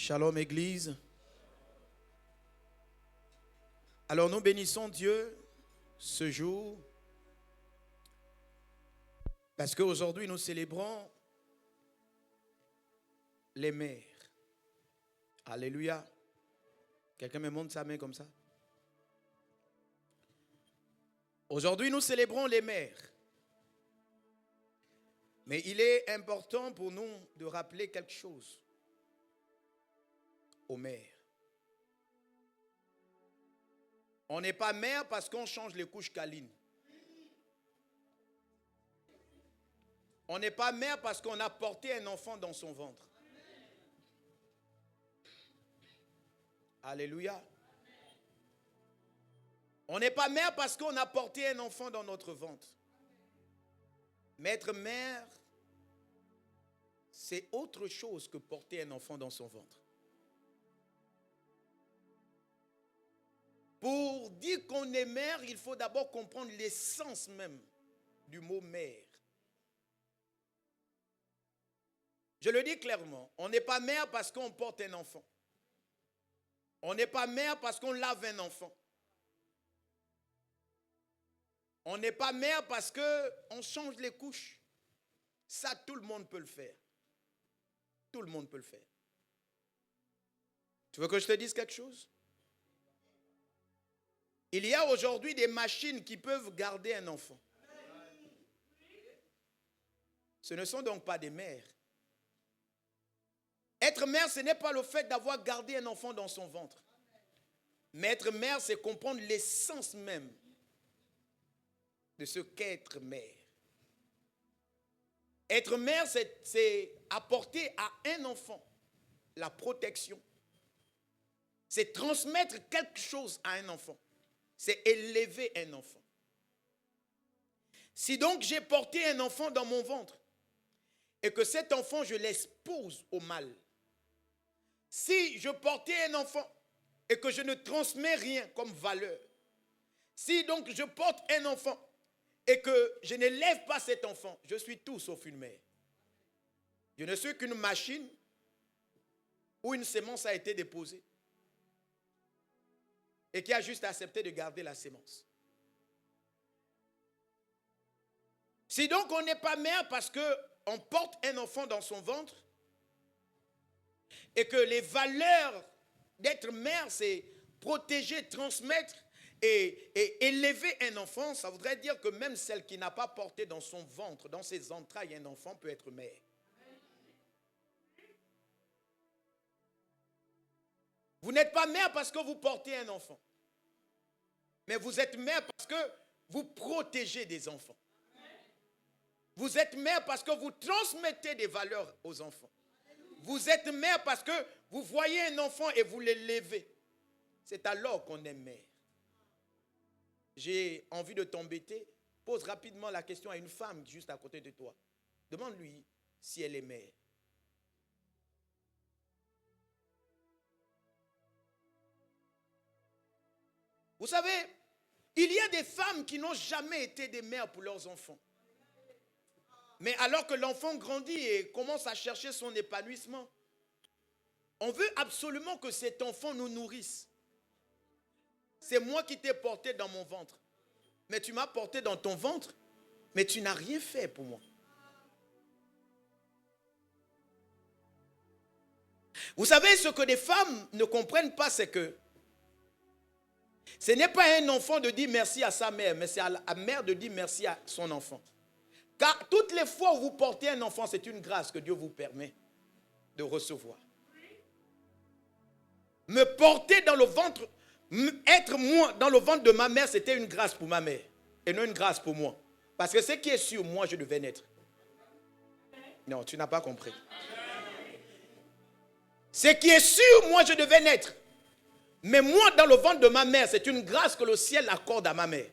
Shalom Église. Alors nous bénissons Dieu ce jour parce qu'aujourd'hui nous célébrons les mères. Alléluia. Quelqu'un me montre sa main comme ça. Aujourd'hui nous célébrons les mères. Mais il est important pour nous de rappeler quelque chose aux mères. On n'est pas mère parce qu'on change les couches câlines. On n'est pas mère parce qu'on a porté un enfant dans son ventre. Alléluia. On n'est pas mère parce qu'on a porté un enfant dans notre ventre. Mais être mère, c'est autre chose que porter un enfant dans son ventre. Pour dire qu'on est mère, il faut d'abord comprendre l'essence même du mot mère. Je le dis clairement, on n'est pas mère parce qu'on porte un enfant. On n'est pas mère parce qu'on lave un enfant. On n'est pas mère parce qu'on change les couches. Ça, tout le monde peut le faire. Tout le monde peut le faire. Tu veux que je te dise quelque chose? Il y a aujourd'hui des machines qui peuvent garder un enfant. Ce ne sont donc pas des mères. Être mère, ce n'est pas le fait d'avoir gardé un enfant dans son ventre. Mais être mère, c'est comprendre l'essence même de ce qu'être mère. Être mère, c'est apporter à un enfant la protection. C'est transmettre quelque chose à un enfant. C'est élever un enfant. Si donc j'ai porté un enfant dans mon ventre et que cet enfant, je l'expose au mal. Si je portais un enfant et que je ne transmets rien comme valeur. Si donc je porte un enfant et que je n'élève pas cet enfant, je suis tout sauf une mère. Je ne suis qu'une machine où une sémence a été déposée et qui a juste accepté de garder la sémence. Si donc on n'est pas mère parce qu'on porte un enfant dans son ventre et que les valeurs d'être mère, c'est protéger, transmettre et élever un enfant, ça voudrait dire que même celle qui n'a pas porté dans son ventre, dans ses entrailles, un enfant peut être mère. Vous n'êtes pas mère parce que vous portez un enfant. Mais vous êtes mère parce que vous protégez des enfants. Vous êtes mère parce que vous transmettez des valeurs aux enfants. Vous êtes mère parce que vous voyez un enfant et vous l'élevez. C'est alors qu'on est mère. J'ai envie de t'embêter. Pose rapidement la question à une femme juste à côté de toi. Demande-lui si elle est mère. Vous savez, il y a des femmes qui n'ont jamais été des mères pour leurs enfants. Mais alors que l'enfant grandit et commence à chercher son épanouissement, on veut absolument que cet enfant nous nourrisse. C'est moi qui t'ai porté dans mon ventre. Mais tu m'as porté dans ton ventre, mais tu n'as rien fait pour moi. Vous savez, ce que les femmes ne comprennent pas, c'est que ce n'est pas un enfant de dire merci à sa mère, mais c'est à la mère de dire merci à son enfant. Car toutes les fois où vous portez un enfant, c'est une grâce que Dieu vous permet de recevoir. Me porter dans le ventre, être moi dans le ventre de ma mère, c'était une grâce pour ma mère et non une grâce pour moi. Parce que ce qui est sûr, moi, je devais naître. Non, tu n'as pas compris. Ce qui est sûr, moi, je devais naître. Mais moi, dans le ventre de ma mère, c'est une grâce que le ciel accorde à ma mère.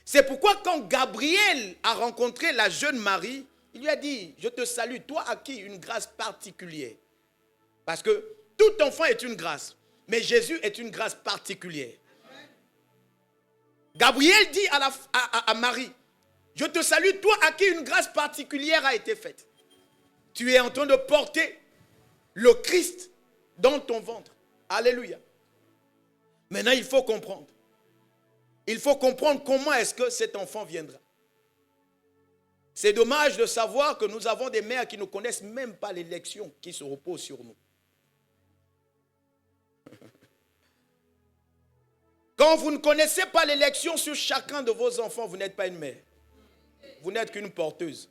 C'est pourquoi quand Gabriel a rencontré la jeune Marie, il lui a dit, je te salue, toi à qui une grâce particulière. Parce que tout enfant est une grâce, mais Jésus est une grâce particulière. Gabriel dit à Marie, je te salue, toi à qui une grâce particulière a été faite. Tu es en train de porter le Christ dans ton ventre. Alléluia. Maintenant, il faut comprendre. Il faut comprendre comment est-ce que cet enfant viendra. C'est dommage de savoir que nous avons des mères qui ne connaissent même pas l'élection qui se repose sur nous. Quand vous ne connaissez pas l'élection sur chacun de vos enfants, vous n'êtes pas une mère. Vous n'êtes qu'une porteuse.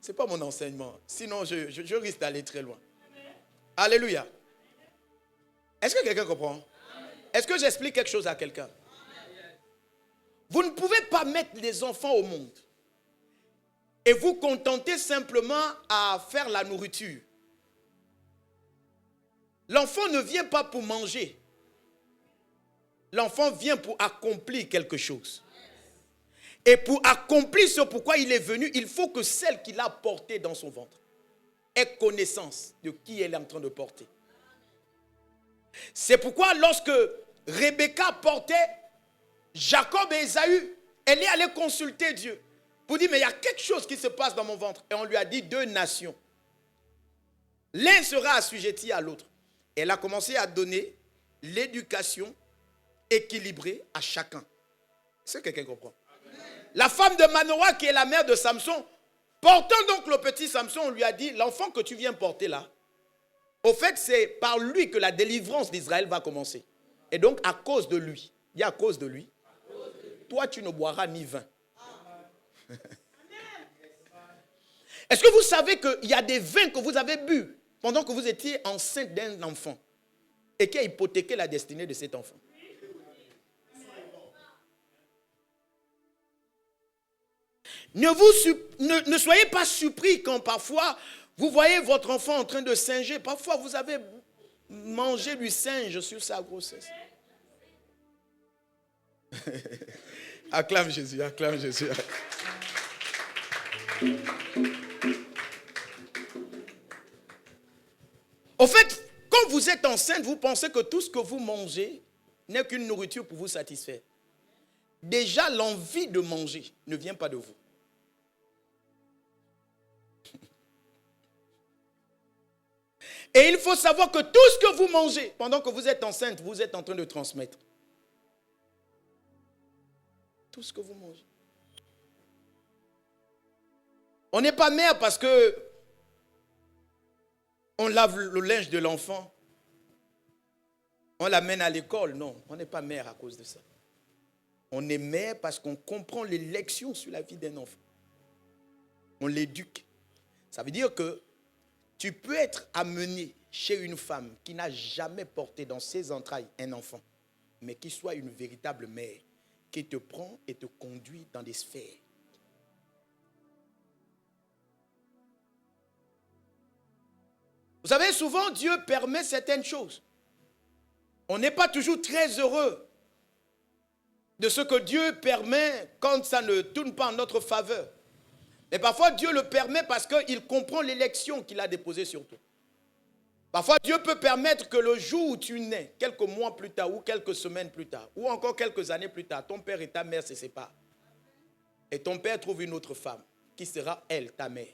Ce n'est pas mon enseignement. Sinon, je risque d'aller très loin. Alléluia. Est-ce que quelqu'un comprend? Est-ce que j'explique quelque chose à quelqu'un? Vous ne pouvez pas mettre les enfants au monde et vous contenter simplement à faire la nourriture. L'enfant ne vient pas pour manger. L'enfant vient pour accomplir quelque chose. Et pour accomplir ce pourquoi il est venu, il faut que celle qu'il a portée dans son ventre ait connaissance de qui elle est en train de porter. C'est pourquoi lorsque Rebecca portait Jacob et Ésaü, elle est allée consulter Dieu pour dire, mais il y a quelque chose qui se passe dans mon ventre. Et on lui a dit 2 nations. L'un sera assujetti à l'autre. Elle a commencé à donner l'éducation équilibrée à chacun. Est-ce que quelqu'un comprend? La femme de Manoah, qui est la mère de Samson, portant donc le petit Samson, on lui a dit, l'enfant que tu viens porter là, au fait, c'est par lui que la délivrance d'Israël va commencer. Et donc, à cause de lui, à cause de lui, toi, tu ne boiras ni vin. Est-ce que vous savez qu'il y a des vins que vous avez bu pendant que vous étiez enceinte d'un enfant et qui a hypothéqué la destinée de cet enfant? Ne soyez pas surpris quand parfois vous voyez votre enfant en train de singer. Parfois vous avez mangé du singe sur sa grossesse. Acclame Jésus, acclame Jésus. Au fait, quand vous êtes enceinte, vous pensez que tout ce que vous mangez n'est qu'une nourriture pour vous satisfaire. Déjà, l'envie de manger ne vient pas de vous. Et il faut savoir que tout ce que vous mangez, pendant que vous êtes enceinte, vous êtes en train de transmettre. Tout ce que vous mangez. On n'est pas mère parce que on lave le linge de l'enfant, on l'amène à l'école. Non, on n'est pas mère à cause de ça. On est mère parce qu'on comprend les lections sur la vie d'un enfant. On l'éduque. Ça veut dire que tu peux être amené chez une femme qui n'a jamais porté dans ses entrailles un enfant, mais qui soit une véritable mère, qui te prend et te conduit dans des sphères. Vous savez, souvent Dieu permet certaines choses. On n'est pas toujours très heureux de ce que Dieu permet quand ça ne tourne pas en notre faveur. Mais parfois Dieu le permet parce qu'il comprend l'élection qu'il a déposée sur toi. Parfois Dieu peut permettre que le jour où tu nais, quelques mois plus tard ou quelques semaines plus tard, ou encore quelques années plus tard, ton père et ta mère se séparent. Et ton père trouve une autre femme qui sera elle, ta mère.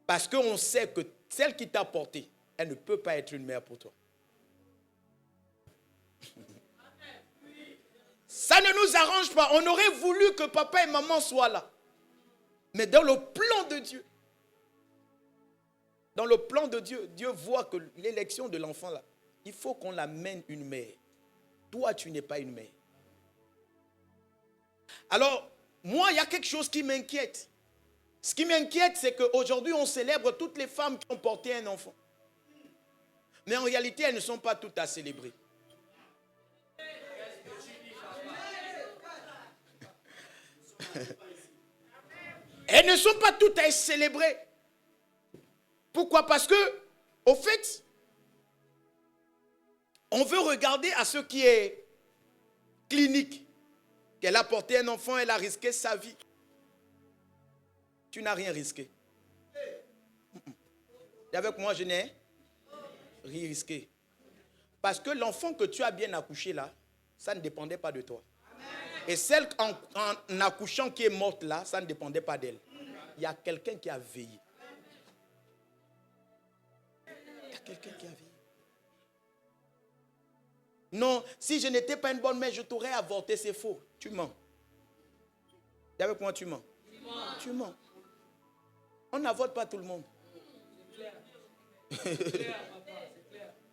Parce qu'on sait que celle qui t'a porté, elle ne peut pas être une mère pour toi. Ça ne nous arrange pas. On aurait voulu que papa et maman soient là. Mais dans le plan de Dieu, Dieu voit que l'élection de l'enfant là, il faut qu'on l'amène une mère. Toi, tu n'es pas une mère. Alors, moi, il y a quelque chose qui m'inquiète. Ce qui m'inquiète, c'est qu'aujourd'hui, on célèbre toutes les femmes qui ont porté un enfant. Mais en réalité, elles ne sont pas toutes à célébrer. Elles ne sont pas toutes à célébrer. Pourquoi? Parce que, au fait, on veut regarder à ce qui est clinique. Qu'elle a porté un enfant, elle a risqué sa vie. Tu n'as rien risqué. Et avec moi, je n'ai rien risqué. Parce que l'enfant que tu as bien accouché là, ça ne dépendait pas de toi. Et celle en accouchant qui est morte là, ça ne dépendait pas d'elle. Il y a quelqu'un qui a veillé. quelqu'un qui a vieilli. Non, si je n'étais pas une bonne mère, je t'aurais avorté, c'est faux. Tu mens. Et avec moi, tu mens. Tu mens. On n'avorte pas tout le monde.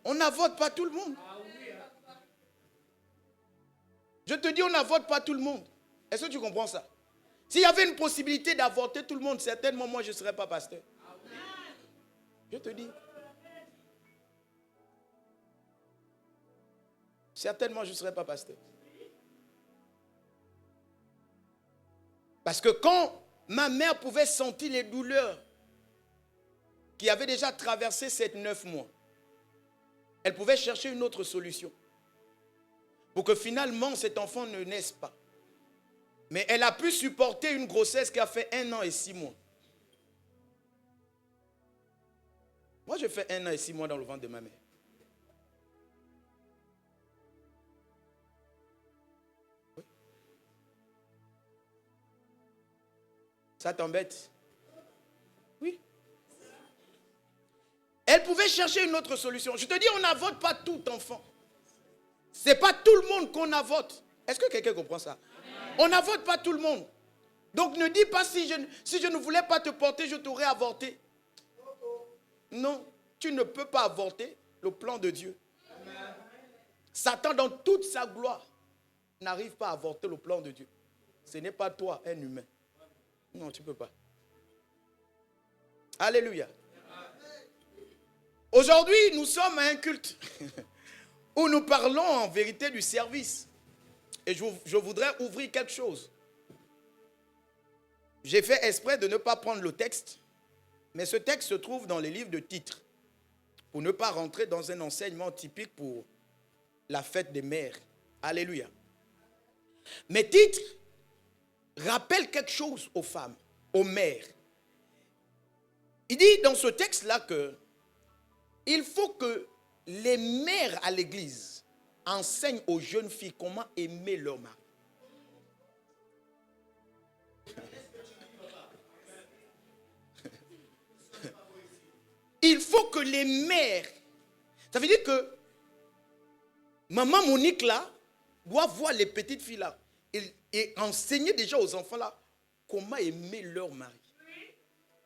On n'avorte pas tout le monde. Je te dis, on n'avorte pas tout le monde. Est-ce que tu comprends ça? S'il y avait une possibilité d'avorter tout le monde, certainement moi je ne serais pas pasteur. Je te dis. Certainement je ne serais pas pasteur. Parce que quand ma mère pouvait sentir les douleurs qui avaient déjà traversé ces 9 mois, elle pouvait chercher une autre solution pour que finalement cet enfant ne naisse pas. Mais elle a pu supporter une grossesse qui a fait 1 an et 6 mois. Moi, j'ai fait 1 an et 6 mois dans le ventre de ma mère. Oui. Ça t'embête? Oui. Elle pouvait chercher une autre solution. Je te dis, on n'avorte pas tout enfant. Ce n'est pas tout le monde qu'on avorte. Est-ce que quelqu'un comprend ça? On n'avorte pas tout le monde. Donc ne dis pas si je ne voulais pas te porter, je t'aurais avorté. Non, tu ne peux pas avorter le plan de Dieu. Satan, dans toute sa gloire, n'arrive pas à avorter le plan de Dieu. Ce n'est pas toi, un humain. Non, tu ne peux pas. Alléluia. Aujourd'hui, nous sommes à un culte où nous parlons en vérité du service. Et je voudrais ouvrir quelque chose. J'ai fait exprès de ne pas prendre le texte, mais ce texte se trouve dans les livres de titres, pour ne pas rentrer dans un enseignement typique pour la fête des mères. Alléluia. Mes titres rappellent quelque chose aux femmes, aux mères. Il dit dans ce texte-là que il faut que les mères à l'église enseignent aux jeunes filles comment aimer leur mari. Il faut que les mères, ça veut dire que maman Monique là, doit voir les petites filles là et enseigner déjà aux enfants là comment aimer leur mari.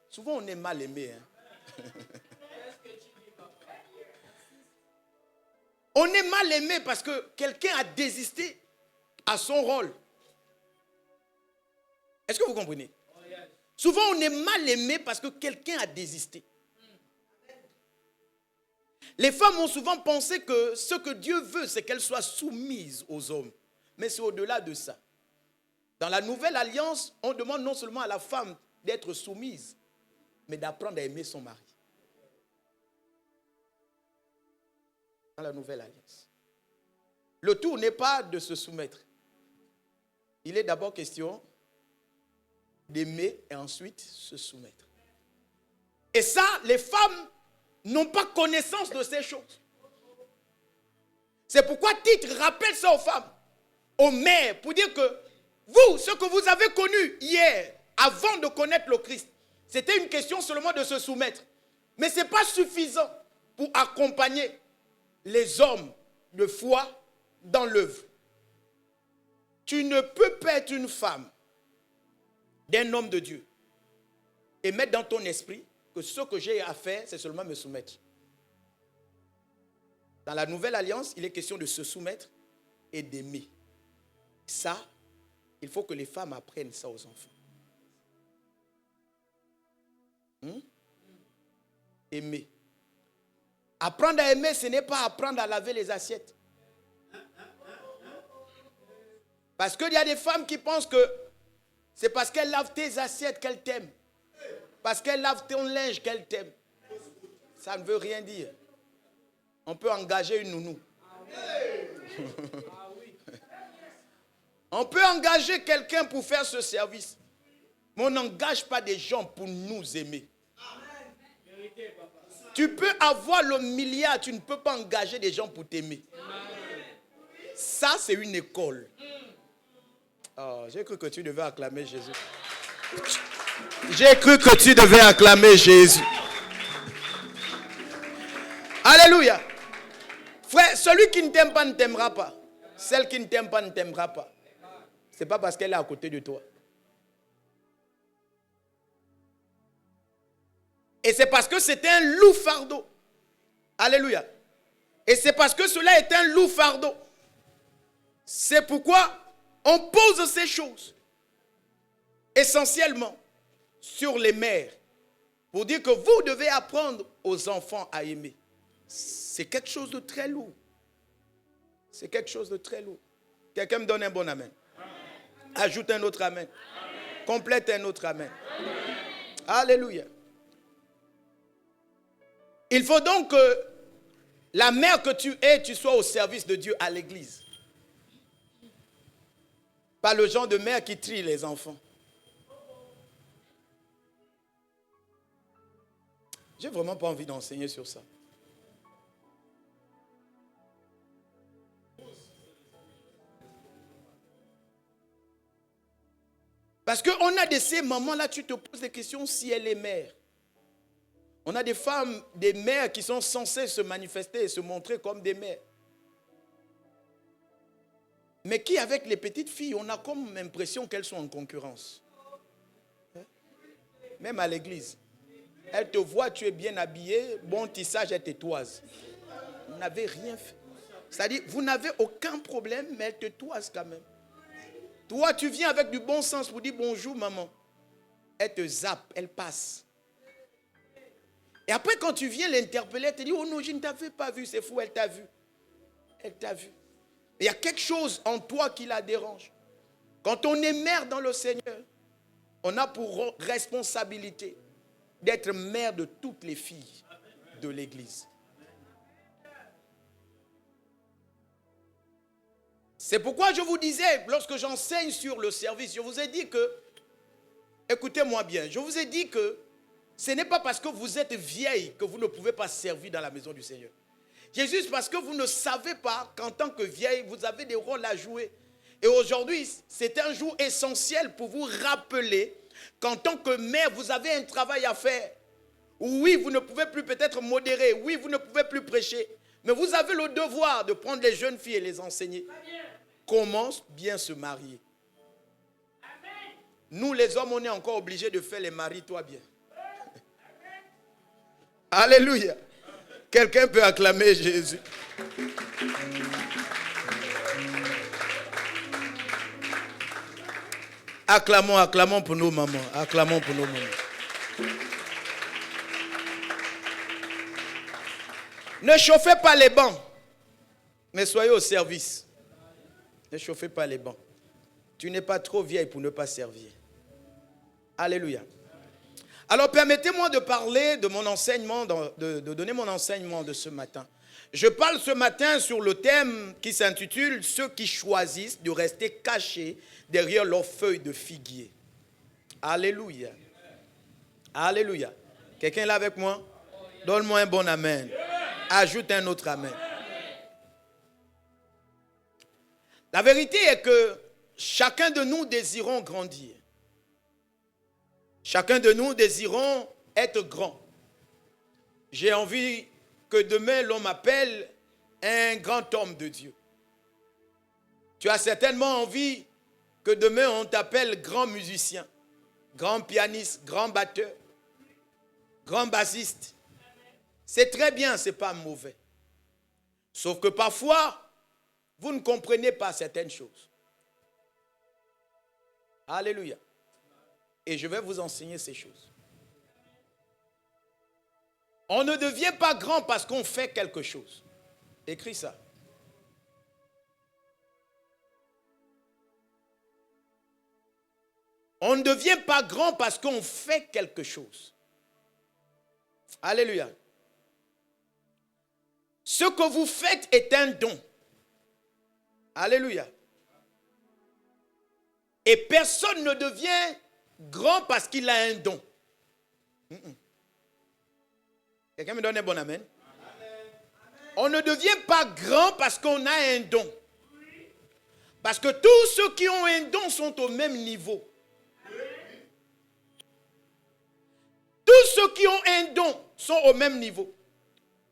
Souvent on est mal aimé. On est mal aimé parce que quelqu'un a désisté à son rôle. Est-ce que vous comprenez? Souvent on est mal aimé parce que quelqu'un a désisté. Les femmes ont souvent pensé que ce que Dieu veut, c'est qu'elles soient soumises aux hommes. Mais c'est au-delà de ça. Dans la nouvelle alliance, on demande non seulement à la femme d'être soumise, mais d'apprendre à aimer son mari. Dans la nouvelle alliance. Le tout n'est pas de se soumettre. Il est d'abord question d'aimer et ensuite se soumettre. Et ça, les femmes n'ont pas connaissance de ces choses. C'est pourquoi Tite rappelle ça aux femmes, aux mères, pour dire que vous, ce que vous avez connu hier, avant de connaître le Christ, c'était une question seulement de se soumettre. Mais ce n'est pas suffisant pour accompagner les hommes de foi dans l'œuvre. Tu ne peux pas être une femme d'un homme de Dieu et mettre dans ton esprit que ce que j'ai à faire, c'est seulement me soumettre. Dans la nouvelle alliance, il est question de se soumettre et d'aimer. Ça, il faut que les femmes apprennent ça aux enfants. Aimer. Apprendre à aimer, ce n'est pas apprendre à laver les assiettes. Parce qu'il y a des femmes qui pensent que c'est parce qu'elles lavent tes assiettes qu'elles t'aiment. Parce qu'elles lavent ton linge qu'elles t'aiment. Ça ne veut rien dire. On peut engager une nounou. On peut engager quelqu'un pour faire ce service. Mais on n'engage pas des gens pour nous aimer. Tu peux avoir le milliard, tu ne peux pas engager des gens pour t'aimer. Ça, c'est une école. Oh, j'ai cru que tu devais acclamer Jésus. J'ai cru que tu devais acclamer Jésus. celui qui ne t'aime pas ne t'aimera pas. Celle qui ne t'aime pas ne t'aimera pas. Ce n'est pas parce qu'elle est à côté de toi. Et c'est parce que c'était un lourd fardeau. Alléluia. Et c'est parce que cela est un lourd fardeau. C'est pourquoi on pose ces choses essentiellement sur les mères pour dire que vous devez apprendre aux enfants à aimer. C'est quelque chose de très lourd. C'est quelque chose de très lourd. Quelqu'un me donne un bon amen. Ajoute un autre amen. Complète un autre amen. Alléluia. Il faut donc que la mère que tu es, tu sois au service de Dieu à l'église. Pas le genre de mère qui trie les enfants. J'ai vraiment pas envie d'enseigner sur ça. Parce qu'on a de ces moments-là, tu te poses des questions si elle est mère. On a des femmes, des mères qui sont censées se manifester et se montrer comme des mères. Mais qui, avec les petites filles, on a comme l'impression qu'elles sont en concurrence. Même à l'église. Elle te voit, tu es bien habillé, bon tissage, elle te toise. Vous n'avez rien fait. C'est-à-dire, vous n'avez aucun problème, mais elle te toise quand même. Toi, tu viens avec du bon sens pour dire bonjour, maman. Elle te zappe, elle passe. Et après, quand tu viens l'interpeller, elle te dit, oh non, je ne t'avais pas vu, c'est fou, elle t'a vu. Elle t'a vu. Il y a quelque chose en toi qui la dérange. Quand on est mère dans le Seigneur, on a pour responsabilité d'être mère de toutes les filles de l'église. C'est pourquoi je vous disais, lorsque j'enseigne sur le service, je vous ai dit que, écoutez-moi bien, je vous ai dit que ce n'est pas parce que vous êtes vieille que vous ne pouvez pas servir dans la maison du Seigneur. C'est juste parce que vous ne savez pas qu'en tant que vieille, vous avez des rôles à jouer. Et aujourd'hui, c'est un jour essentiel pour vous rappeler qu'en tant que mère, vous avez un travail à faire. Oui, vous ne pouvez plus peut-être modérer. Oui, vous ne pouvez plus prêcher. Mais vous avez le devoir de prendre les jeunes filles et les enseigner. Comment bien se marier. Nous, les hommes, on est encore obligés de faire les maris-toi bien. Alléluia. Quelqu'un peut acclamer Jésus. Acclamons, acclamons pour nos mamans. Acclamons pour nos mamans. Ne chauffez pas les bancs, mais soyez au service. Ne chauffez pas les bancs. Tu n'es pas trop vieille pour ne pas servir. Alléluia. Alors permettez-moi de parler de mon enseignement, de donner mon enseignement de ce matin. Je parle ce matin sur le thème qui s'intitule « Ceux qui choisissent de rester cachés derrière leurs feuilles de figuier ». Alléluia. Alléluia. Quelqu'un est là avec moi? Donne-moi un bon amen. Ajoute un autre amen. La vérité est que chacun de nous désirons grandir. Chacun de nous désirons être grand. J'ai envie que demain l'on m'appelle un grand homme de Dieu. Tu as certainement envie que demain on t'appelle grand musicien, grand pianiste, grand batteur, grand bassiste. C'est très bien, ce n'est pas mauvais. Sauf que parfois, vous ne comprenez pas certaines choses. Alléluia. Et je vais vous enseigner ces choses. On ne devient pas grand parce qu'on fait quelque chose. Écris ça. On ne devient pas grand parce qu'on fait quelque chose. Alléluia. Ce que vous faites est un don. Alléluia. Et personne ne devient grand parce qu'il a un don. Quelqu'un me donne un bon amen? On ne devient pas grand parce qu'on a un don. Parce que tous ceux qui ont un don sont au même niveau. Tous ceux qui ont un don sont au même niveau.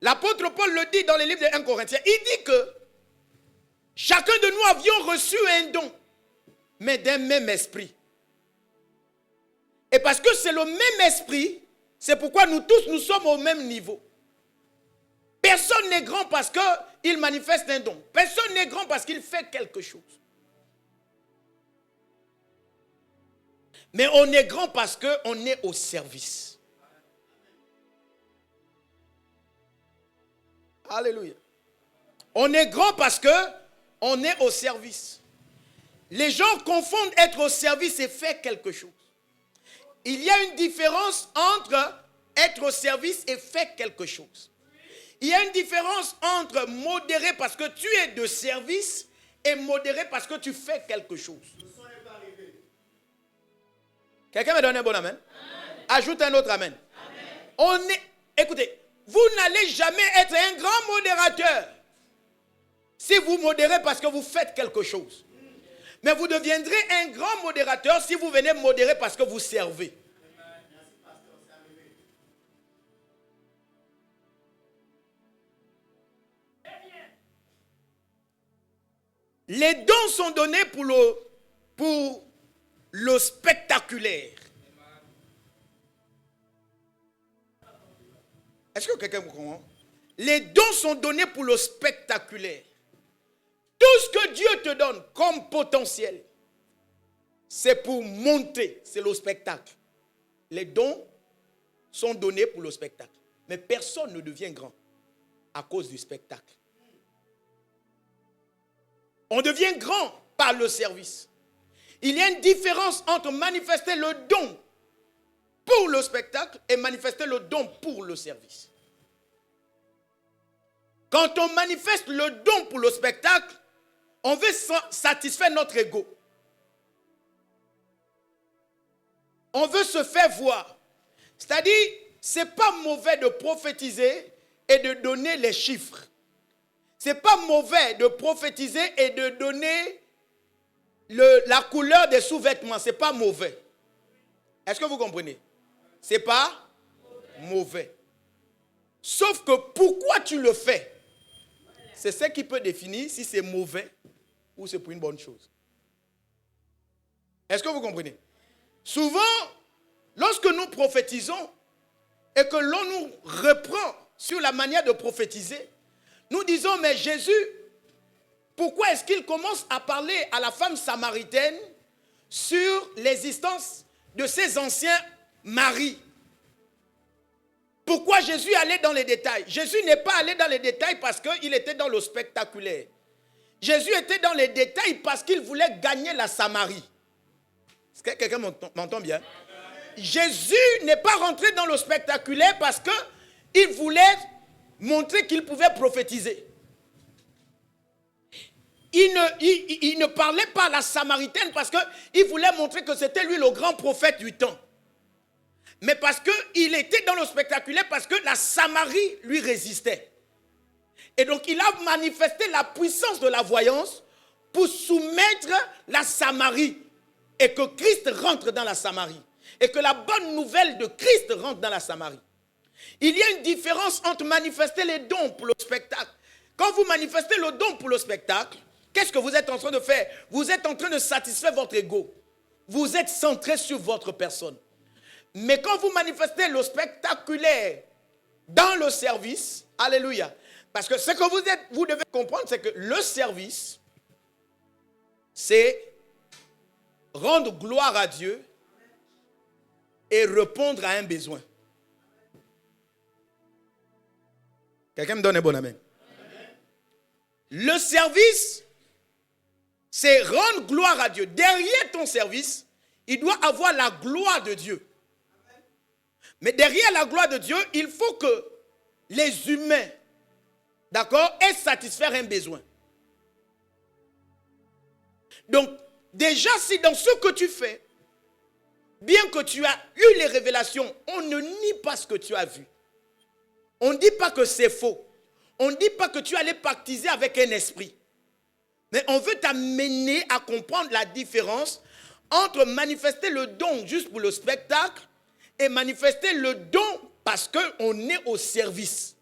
L'apôtre Paul le dit dans le livre de 1 Corinthiens. Il dit que chacun de nous avions reçu un don, mais d'un même esprit. Et parce que c'est le même esprit, c'est pourquoi nous tous, nous sommes au même niveau. Personne n'est grand parce qu'il manifeste un don. Personne n'est grand parce qu'il fait quelque chose. Mais on est grand parce qu'on est au service. Alléluia. On est grand parce qu'on est au service. Les gens confondent être au service et faire quelque chose. Il y a une différence entre être au service et faire quelque chose. Il y a une différence entre modérer parce que tu es de service et modérer parce que tu fais quelque chose. Quelqu'un me donne un bon amen? Amen. Ajoute un autre amen. Amen. Écoutez, vous n'allez jamais être un grand modérateur si vous modérez parce que vous faites quelque chose. Mais vous deviendrez un grand modérateur si vous venez modérer parce que vous servez. Les dons sont donnés pour le spectaculaire. Est-ce que quelqu'un vous comprend? Les dons sont donnés pour le spectaculaire. Tout ce que Dieu te donne comme potentiel, c'est pour monter, c'est le spectacle. Les dons sont donnés pour le spectacle. Mais personne ne devient grand à cause du spectacle. On devient grand par le service. Il y a une différence entre manifester le don pour le spectacle et manifester le don pour le service. Quand on manifeste le don pour le spectacle, on veut satisfaire notre ego. On veut se faire voir. C'est-à-dire, ce n'est pas mauvais de prophétiser et de donner les chiffres. Ce n'est pas mauvais de prophétiser et de donner la couleur des sous-vêtements. Ce n'est pas mauvais. Est-ce que vous comprenez? Ce n'est pas mauvais. Sauf que pourquoi tu le fais? C'est ce qui peut définir si c'est mauvais ou c'est pour une bonne chose. Est-ce que vous comprenez? Souvent, lorsque nous prophétisons et que l'on nous reprend sur la manière de prophétiser, nous disons, mais Jésus, pourquoi est-ce qu'il commence à parler à la femme samaritaine sur l'existence de ses anciens maris? Pourquoi Jésus allait dans les détails? Jésus n'est pas allé dans les détails parce qu'il était dans le spectaculaire. Jésus était dans les détails parce qu'il voulait gagner la Samarie. Est-ce que quelqu'un m'entend bien? Jésus n'est pas rentré dans le spectaculaire parce qu'il voulait montrer qu'il pouvait prophétiser. Il ne parlait pas à la Samaritaine parce qu'il voulait montrer que c'était lui le grand prophète du temps. Mais parce qu'il était dans le spectaculaire, parce que la Samarie lui résistait. Et donc il a manifesté la puissance de la voyance pour soumettre la Samarie. Et que Christ rentre dans la Samarie. Et que la bonne nouvelle de Christ rentre dans la Samarie. Il y a une différence entre manifester les dons pour le spectacle. Quand vous manifestez le don pour le spectacle, qu'est-ce que vous êtes en train de faire? Vous êtes en train de satisfaire votre ego. Vous êtes centré sur votre personne. Mais quand vous manifestez le spectaculaire dans le service, alléluia. Parce que ce que vous devez comprendre, c'est que le service, c'est rendre gloire à Dieu et répondre à un besoin. Quelqu'un me donne un bon amen. Le service, c'est rendre gloire à Dieu. Derrière ton service, il doit avoir la gloire de Dieu. Mais derrière la gloire de Dieu, il faut que les humains, d'accord, aient satisfaire un besoin. Donc, déjà, si dans ce que tu fais, bien que tu as eu les révélations, on ne nie pas ce que tu as vu. On ne dit pas que c'est faux. On ne dit pas que tu allais pactiser avec un esprit. Mais on veut t'amener à comprendre la différence entre manifester le don juste pour le spectacle et manifester le don parce qu'on est au service.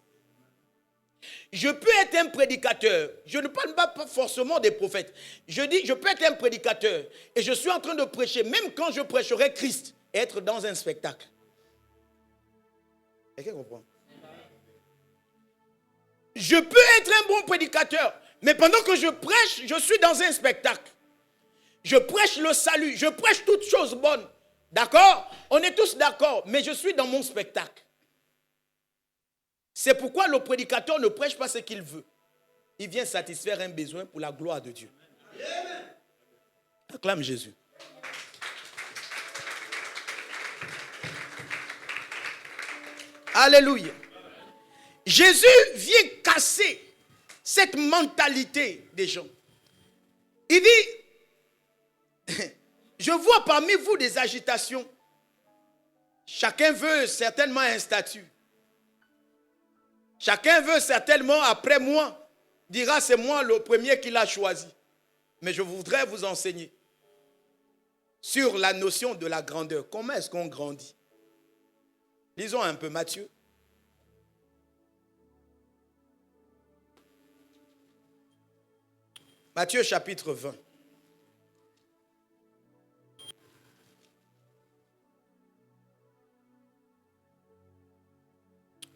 Je peux être un prédicateur. Je ne parle pas forcément des prophètes. Je dis, je peux être un prédicateur. Et je suis en train de prêcher, même quand je prêcherai Christ, être dans un spectacle. Quelqu'un comprend? Je peux être un bon prédicateur, mais pendant que je prêche, je suis dans un spectacle. Je prêche le salut, je prêche toutes choses bonnes. D'accord? On est tous d'accord, mais je suis dans mon spectacle. C'est pourquoi le prédicateur ne prêche pas ce qu'il veut. Il vient satisfaire un besoin pour la gloire de Dieu. Acclame Jésus. Alléluia. Jésus vient casser cette mentalité des gens. Il dit, je vois parmi vous des agitations. Chacun veut certainement un statut. Chacun veut certainement, après moi, dira c'est moi le premier qui l'a choisi. Mais je voudrais vous enseigner sur la notion de la grandeur. Comment est-ce qu'on grandit? Lisons un peu Matthieu. Matthieu chapitre 20.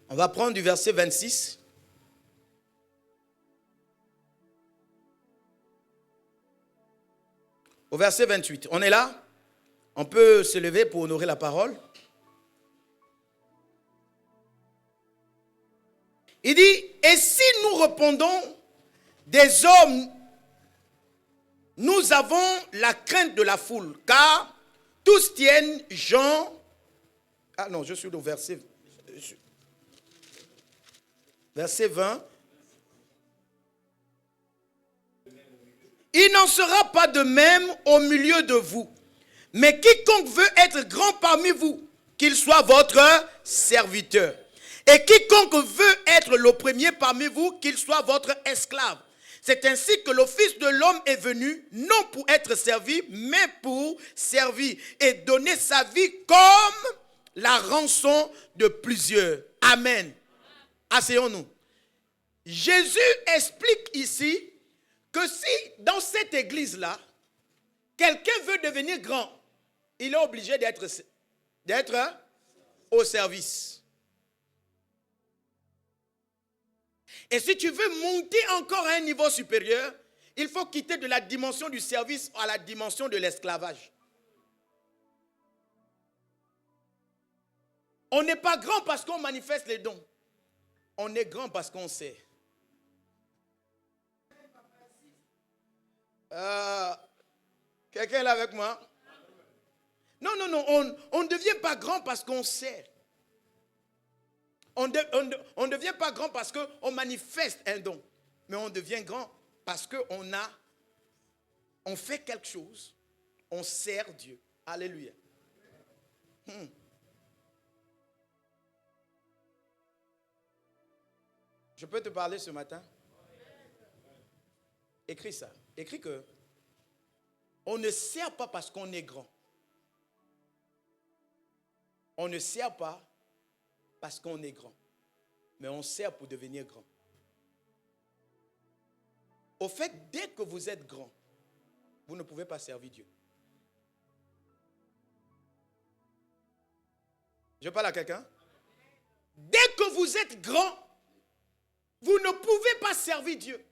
On va prendre du verset 26. Au verset 28. On est là? On peut se lever pour honorer la parole. Il dit, et si nous répondons des hommes, nous avons la crainte de la foule, car tous tiennent Jean. Ah non, je suis au verset 20. Il n'en sera pas de même au milieu de vous. Mais quiconque veut être grand parmi vous, qu'il soit votre serviteur. Et quiconque veut être le premier parmi vous, qu'il soit votre esclave. C'est ainsi que le Fils de l'homme est venu, non pour être servi, mais pour servir et donner sa vie comme la rançon de plusieurs. Amen. Asseyons-nous. Jésus explique ici que si dans cette église-là, quelqu'un veut devenir grand, il est obligé d'être au service. Et si tu veux monter encore à un niveau supérieur, il faut quitter de la dimension du service à la dimension de l'esclavage. On n'est pas grand parce qu'on manifeste les dons. On est grand parce qu'on sait. Quelqu'un est là avec moi? Non, on ne devient pas grand parce qu'on sait. On ne devient pas grand parce qu'on manifeste un don. Mais on devient grand parce on fait quelque chose. On sert Dieu. Alléluia. Je peux te parler ce matin? Écris ça. Écris que on ne sert pas parce qu'on est grand. On ne sert pas parce qu'on est grand. Mais on sert pour devenir grand. Au fait, dès que vous êtes grand, vous ne pouvez pas servir Dieu. Je parle à quelqu'un? Dès que vous êtes grand, vous ne pouvez pas servir Dieu.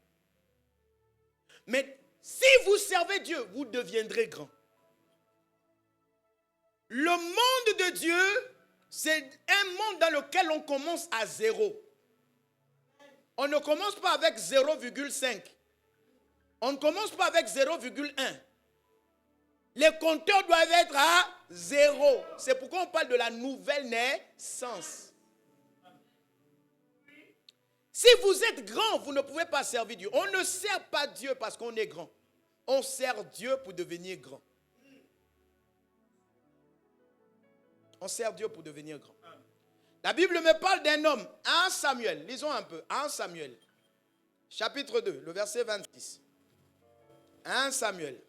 Mais si vous servez Dieu, vous deviendrez grand. Le monde de Dieu, c'est un monde dans lequel on commence à zéro. On ne commence pas avec 0,5. On ne commence pas avec 0,1. Les compteurs doivent être à 0. C'est pourquoi on parle de la nouvelle naissance. Si vous êtes grand, vous ne pouvez pas servir Dieu. On ne sert pas Dieu parce qu'on est grand. On sert Dieu pour devenir grand. On sert Dieu pour devenir grand. La Bible me parle d'un homme, 1 Samuel. Lisons un peu. 1 Samuel, chapitre 2, le verset 26. 1 Samuel.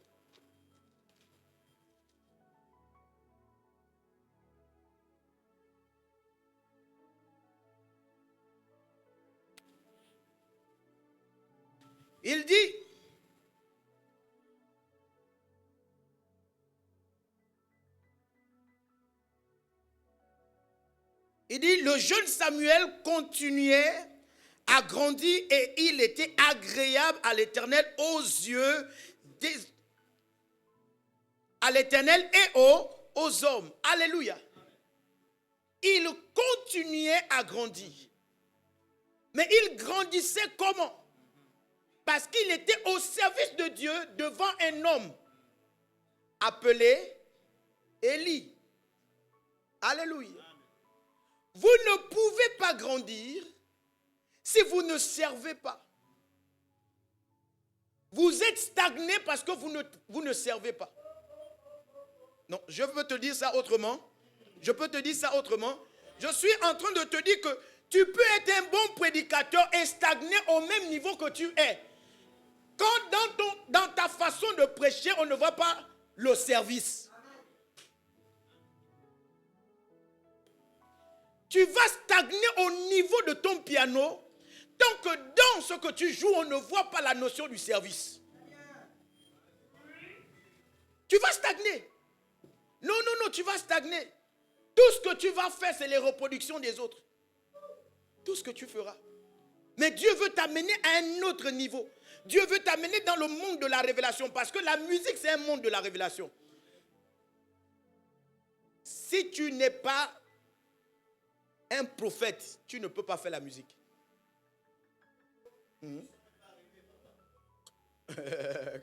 Il dit, le jeune Samuel continuait à grandir et il était agréable à l'Éternel aux yeux à l'Éternel et aux hommes. Alléluia. Il continuait à grandir. Mais il grandissait comment? Parce qu'il était au service de Dieu devant un homme appelé Élie. Alléluia. Vous ne pouvez pas grandir si vous ne servez pas. Vous êtes stagné parce que vous ne servez pas. Non, je peux te dire ça autrement. Je suis en train de te dire que tu peux être un bon prédicateur et stagner au même niveau que tu es. Quand dans ta façon de prêcher, on ne voit pas le service. Tu vas stagner au niveau de ton piano tant que dans ce que tu joues, on ne voit pas la notion du service. Tu vas stagner. Non, tu vas stagner. Tout ce que tu vas faire, c'est les reproductions des autres. Tout ce que tu feras. Mais Dieu veut t'amener à un autre niveau. Dieu veut t'amener dans le monde de la révélation. Parce que la musique, c'est un monde de la révélation. Si tu n'es pas un prophète, tu ne peux pas faire la musique.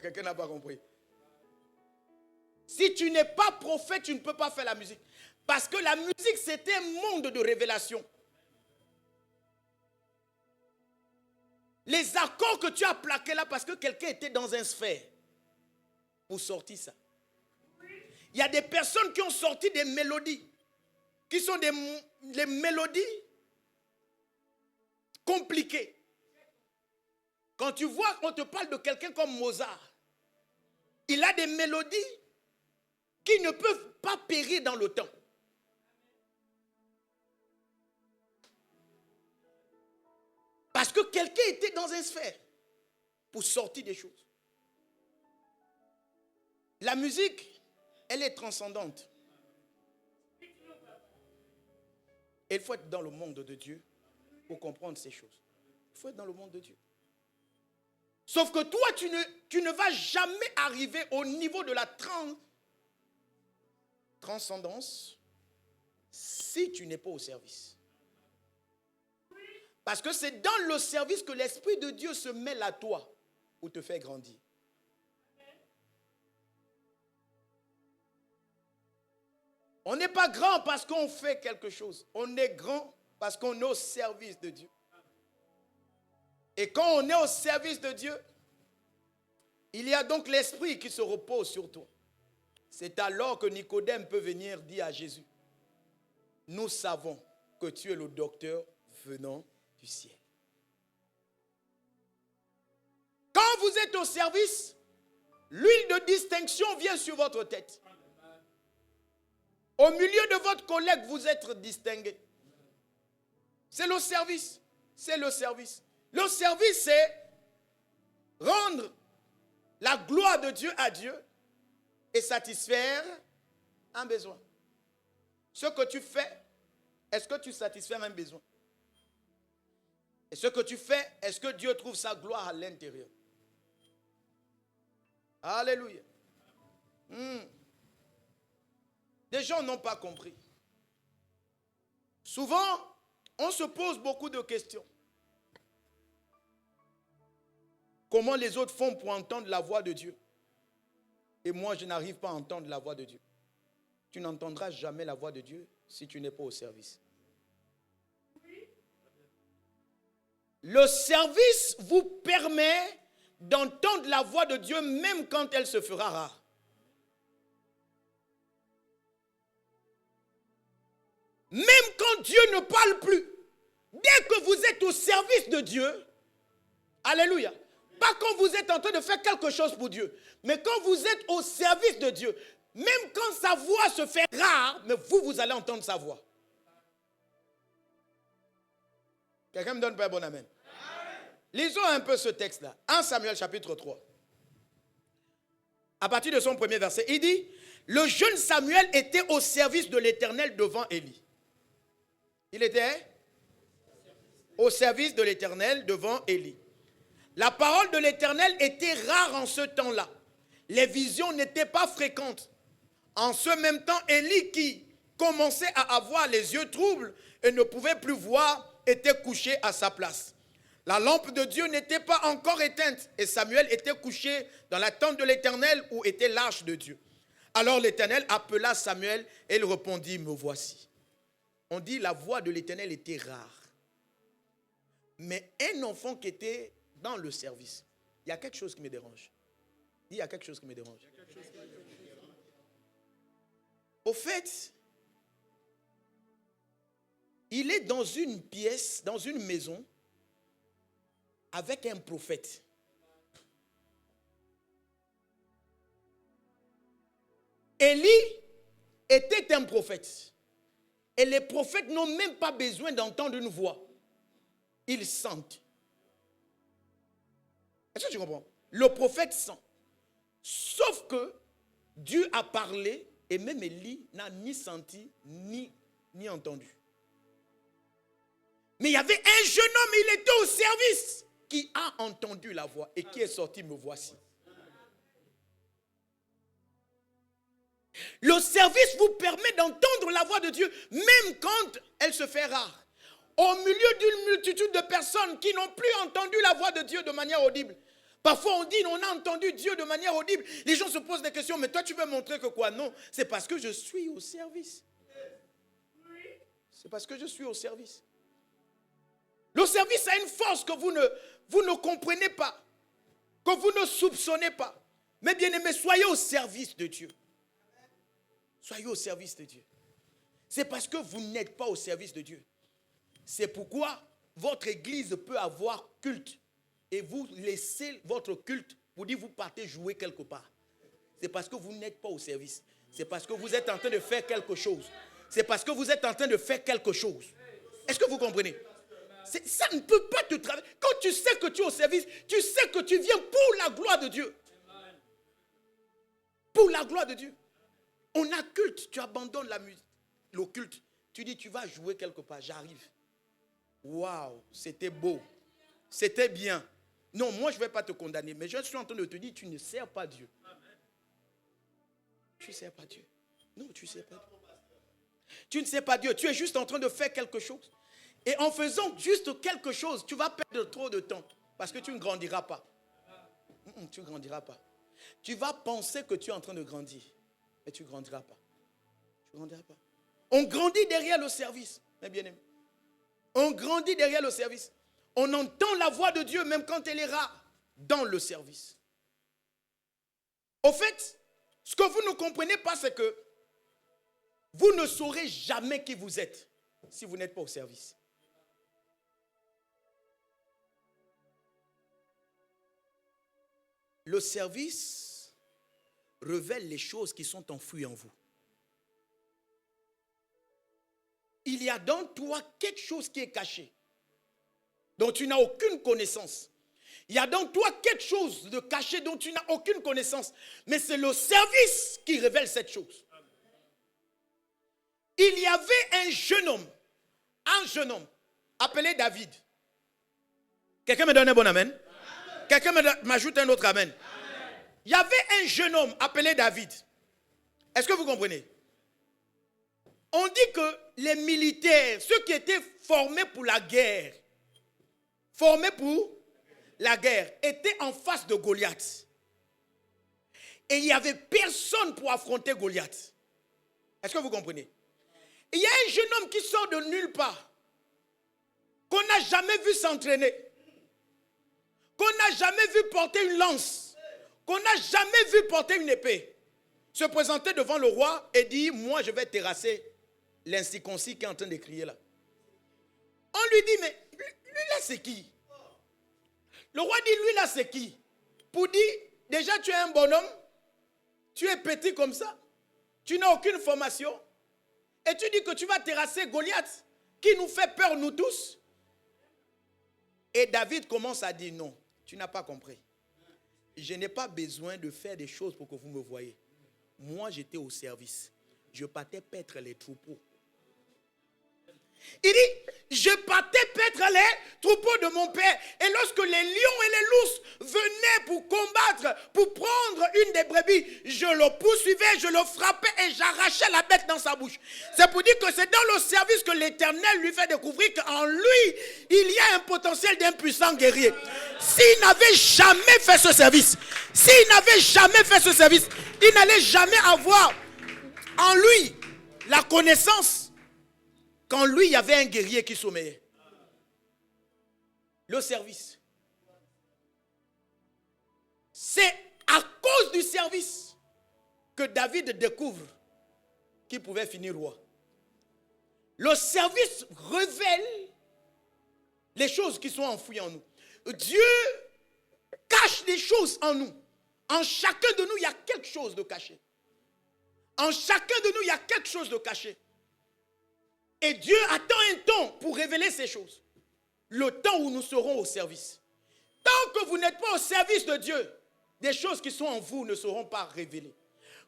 Quelqu'un n'a pas compris. Si tu n'es pas prophète, tu ne peux pas faire la musique. Parce que la musique, c'est un monde de révélation. Les accords que tu as plaqués là, parce que quelqu'un était dans un sphère pour sortir ça. Il y a des personnes qui ont sorti des mélodies, qui sont les mélodies compliquées. Quand tu vois, on te parle de quelqu'un comme Mozart, il a des mélodies qui ne peuvent pas périr dans le temps. Parce que quelqu'un était dans une sphère pour sortir des choses. La musique, elle est transcendante. Et il faut être dans le monde de Dieu pour comprendre ces choses. Il faut être dans le monde de Dieu. Sauf que toi, tu ne vas jamais arriver au niveau de la transcendance si tu n'es pas au service. Parce que c'est dans le service que l'Esprit de Dieu se mêle à toi pour te faire grandir. On n'est pas grand parce qu'on fait quelque chose. On est grand parce qu'on est au service de Dieu. Et quand on est au service de Dieu, il y a donc l'Esprit qui se repose sur toi. C'est alors que Nicodème peut venir dire à Jésus, nous savons que tu es le docteur venant du ciel. Quand vous êtes au service, l'huile de distinction vient sur votre tête. Au milieu de votre collègue, vous êtes distingué. C'est le service. C'est le service. Le service, c'est rendre la gloire de Dieu à Dieu et satisfaire un besoin. Ce que tu fais, est-ce que tu satisfais un besoin? Et ce que tu fais, est-ce que Dieu trouve sa gloire à l'intérieur? Alléluia. Des gens n'ont pas compris. Souvent, on se pose beaucoup de questions. Comment les autres font pour entendre la voix de Dieu? Et moi, je n'arrive pas à entendre la voix de Dieu. Tu n'entendras jamais la voix de Dieu si tu n'es pas au service. Le service vous permet d'entendre la voix de Dieu même quand elle se fera rare. Même quand Dieu ne parle plus, dès que vous êtes au service de Dieu, alléluia, pas quand vous êtes en train de faire quelque chose pour Dieu, mais quand vous êtes au service de Dieu, même quand sa voix se fait rare, mais vous allez entendre sa voix. Quelqu'un me donne pas un bon amen? Lisons un peu ce texte-là. 1 Samuel chapitre 3. À partir de son premier verset, il dit, le jeune Samuel était au service de l'Éternel devant Élie. Il était au service de l'Éternel devant Élie. La parole de l'Éternel était rare en ce temps-là. Les visions n'étaient pas fréquentes. En ce même temps, Élie, qui commençait à avoir les yeux troubles et ne pouvait plus voir, était couché à sa place. La lampe de Dieu n'était pas encore éteinte et Samuel était couché dans la tente de l'Éternel où était l'arche de Dieu. Alors l'Éternel appela Samuel et il répondit, me voici. On dit la voix de l'Éternel était rare. Mais un enfant qui était dans le service, il y a quelque chose qui me dérange. Il y a quelque chose qui me dérange. Au fait, il est dans une pièce, dans une maison, avec un prophète. Élie était un prophète. Et les prophètes n'ont même pas besoin d'entendre une voix. Ils sentent. Est-ce que tu comprends? Le prophète sent. Sauf que Dieu a parlé et même Élie n'a ni senti ni entendu. Mais il y avait un jeune homme, il était au service, qui a entendu la voix et qui est sorti, me voici. Le service vous permet d'entendre la voix de Dieu, même quand elle se fait rare. Au milieu d'une multitude de personnes qui n'ont plus entendu la voix de Dieu de manière audible. Parfois on dit, on a entendu Dieu de manière audible. Les gens se posent des questions, mais toi tu veux montrer que quoi? Non, c'est parce que je suis au service. C'est parce que je suis au service. Le service a une force que vous ne comprenez pas, que vous ne soupçonnez pas. Mais bien aimés, soyez au service de Dieu. Soyez au service de Dieu. C'est parce que vous n'êtes pas au service de Dieu. C'est pourquoi votre église peut avoir culte et vous laissez votre culte, vous dites vous partez jouer quelque part. C'est parce que vous n'êtes pas au service. C'est parce que vous êtes en train de faire quelque chose. C'est parce que vous êtes en train de faire quelque chose. Est-ce que vous comprenez? Ça ne peut pas te travailler. Quand tu sais que tu es au service, tu sais que tu viens pour la gloire de Dieu. Pour la gloire de Dieu. On a culte, tu abandonnes la musique, le culte. Tu dis, tu vas jouer quelque part, j'arrive. Waouh, c'était beau. C'était bien. Non, moi je ne vais pas te condamner, mais je suis en train de te dire, tu ne sers pas Dieu. Tu ne sers pas Dieu. Non, tu ne sers pas Dieu. Tu ne sais pas Dieu, tu es juste en train de faire quelque chose. Et en faisant juste quelque chose, tu vas perdre trop de temps. Parce que tu ne grandiras pas. Tu ne grandiras pas. Tu vas penser que tu es en train de grandir. Mais tu ne grandiras pas. Tu ne grandiras pas. On grandit derrière le service, mes bien-aimés. On grandit derrière le service. On entend la voix de Dieu même quand elle est rare dans le service. Au fait, ce que vous ne comprenez pas, c'est que vous ne saurez jamais qui vous êtes si vous n'êtes pas au service. Le service révèle les choses qui sont enfouies en vous. Il y a dans toi quelque chose qui est caché, dont tu n'as aucune connaissance. Il y a dans toi quelque chose de caché dont tu n'as aucune connaissance. Mais c'est le service qui révèle cette chose. Il y avait un jeune homme appelé David. Quelqu'un me donne un bon amen? Amen. Quelqu'un m'ajoute un autre amen. Amen. Il y avait un jeune homme appelé David. Est-ce que vous comprenez? On dit que les militaires, ceux qui étaient formés pour la guerre, étaient en face de Goliath. Et il n'y avait personne pour affronter Goliath. Est-ce que vous comprenez? Il y a un jeune homme qui sort de nulle part, qu'on n'a jamais vu s'entraîner, qu'on n'a jamais vu porter une lance, qu'on n'a jamais vu porter une épée, se présenter devant le roi et dire, moi je vais terrasser l'incirconcis qui est en train de crier là. On lui dit, mais lui là c'est qui? Le roi dit, lui là c'est qui? Pour dire, déjà tu es un bonhomme, tu es petit comme ça, tu n'as aucune formation, et tu dis que tu vas terrasser Goliath, qui nous fait peur nous tous. Et David commence à dire non, tu n'as pas compris. Je n'ai pas besoin de faire des choses pour que vous me voyez. Moi, j'étais au service. Je partais paître les troupeaux. Il dit, je partais paître les troupeaux de mon père. Et lorsque les lions et les l'ours venaient pour combattre, pour prendre une des brebis, je le poursuivais, je le frappais et j'arrachais la bête dans sa bouche. C'est pour dire que c'est dans le service que l'Éternel lui fait découvrir qu'en lui, il y a un potentiel d'un puissant guerrier. S'il n'avait jamais fait ce service, il n'allait jamais avoir en lui la connaissance qu'en lui, il y avait un guerrier qui sommeillait. Le service. C'est à cause du service que David découvre qu'il pouvait finir roi. Le service révèle les choses qui sont enfouies en nous. Dieu cache des choses en nous. En chacun de nous, il y a quelque chose de caché. En chacun de nous, il y a quelque chose de caché. Et Dieu attend un temps pour révéler ces choses. Le temps où nous serons au service. Tant que vous n'êtes pas au service de Dieu, des choses qui sont en vous ne seront pas révélées.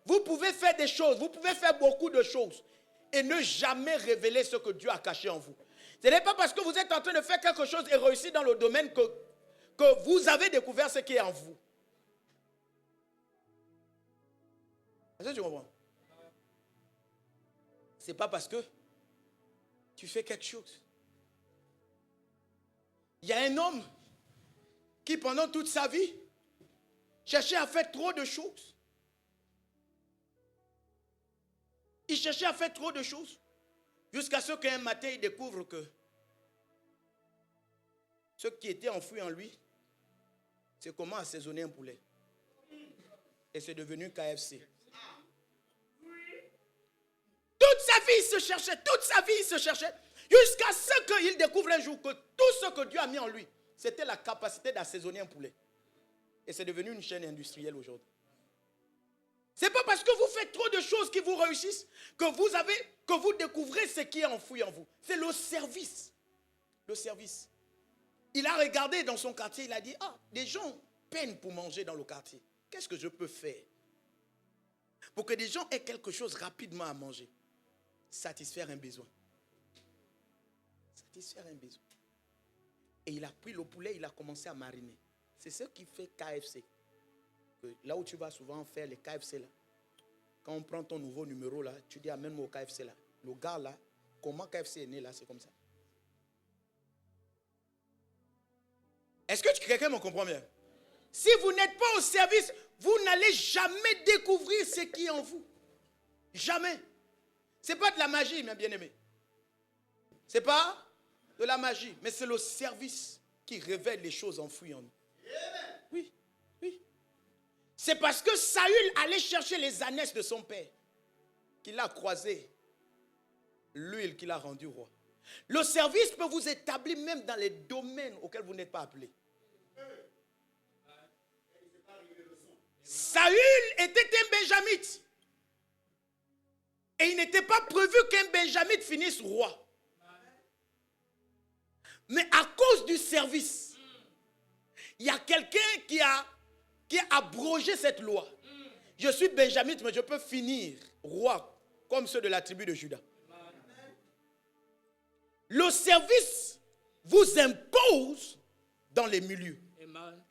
Vous pouvez faire des choses, vous pouvez faire beaucoup de choses et ne jamais révéler ce que Dieu a caché en vous. Ce n'est pas parce que vous êtes en train de faire quelque chose et réussir dans le domaine que vous avez découvert ce qui est en vous. Est-ce que tu comprends? Ce n'est pas parce que tu fais quelque chose. Il y a un homme qui pendant toute sa vie cherchait à faire trop de choses. Il cherchait à faire trop de choses. Jusqu'à ce qu'un matin il découvre que ce qui était enfoui en lui, c'est comment assaisonner un poulet. Et c'est devenu KFC. Toute sa vie, il se cherchait, jusqu'à ce qu'il découvre un jour que tout ce que Dieu a mis en lui, c'était la capacité d'assaisonner un poulet. Et c'est devenu une chaîne industrielle aujourd'hui. Ce n'est pas parce que vous faites trop de choses qui vous réussissent que vous découvrez ce qui est enfoui en vous. C'est le service. Le service. Il a regardé dans son quartier, il a dit, des gens peinent pour manger dans le quartier. Qu'est-ce que je peux faire pour que des gens aient quelque chose rapidement à manger? Satisfaire un besoin. Satisfaire un besoin. Et il a pris le poulet, il a commencé à mariner. C'est ce qui fait KFC. Là où tu vas souvent faire les KFC là, quand on prend ton nouveau numéro là, tu dis amène-moi au KFC là. Le gars là, comment KFC est né là, c'est comme ça. Est-ce que quelqu'un me comprend bien? Si vous n'êtes pas au service, vous n'allez jamais découvrir ce qui est en vous. Jamais. Ce n'est pas de la magie, mes bien-aimés. Ce n'est pas de la magie, mais c'est le service qui révèle les choses enfouies en nous. Oui, oui. C'est parce que Saül allait chercher les ânesses de son père qu'il a croisé l'huile qu'il a rendue roi. Le service peut vous établir même dans les domaines auxquels vous n'êtes pas appelés. Saül était un benjamite. Et il n'était pas prévu qu'un benjamite finisse roi. Mais à cause du service, il y a quelqu'un qui a abrogé cette loi. Je suis benjamite, mais je peux finir roi comme ceux de la tribu de Juda. Le service vous impose dans les milieux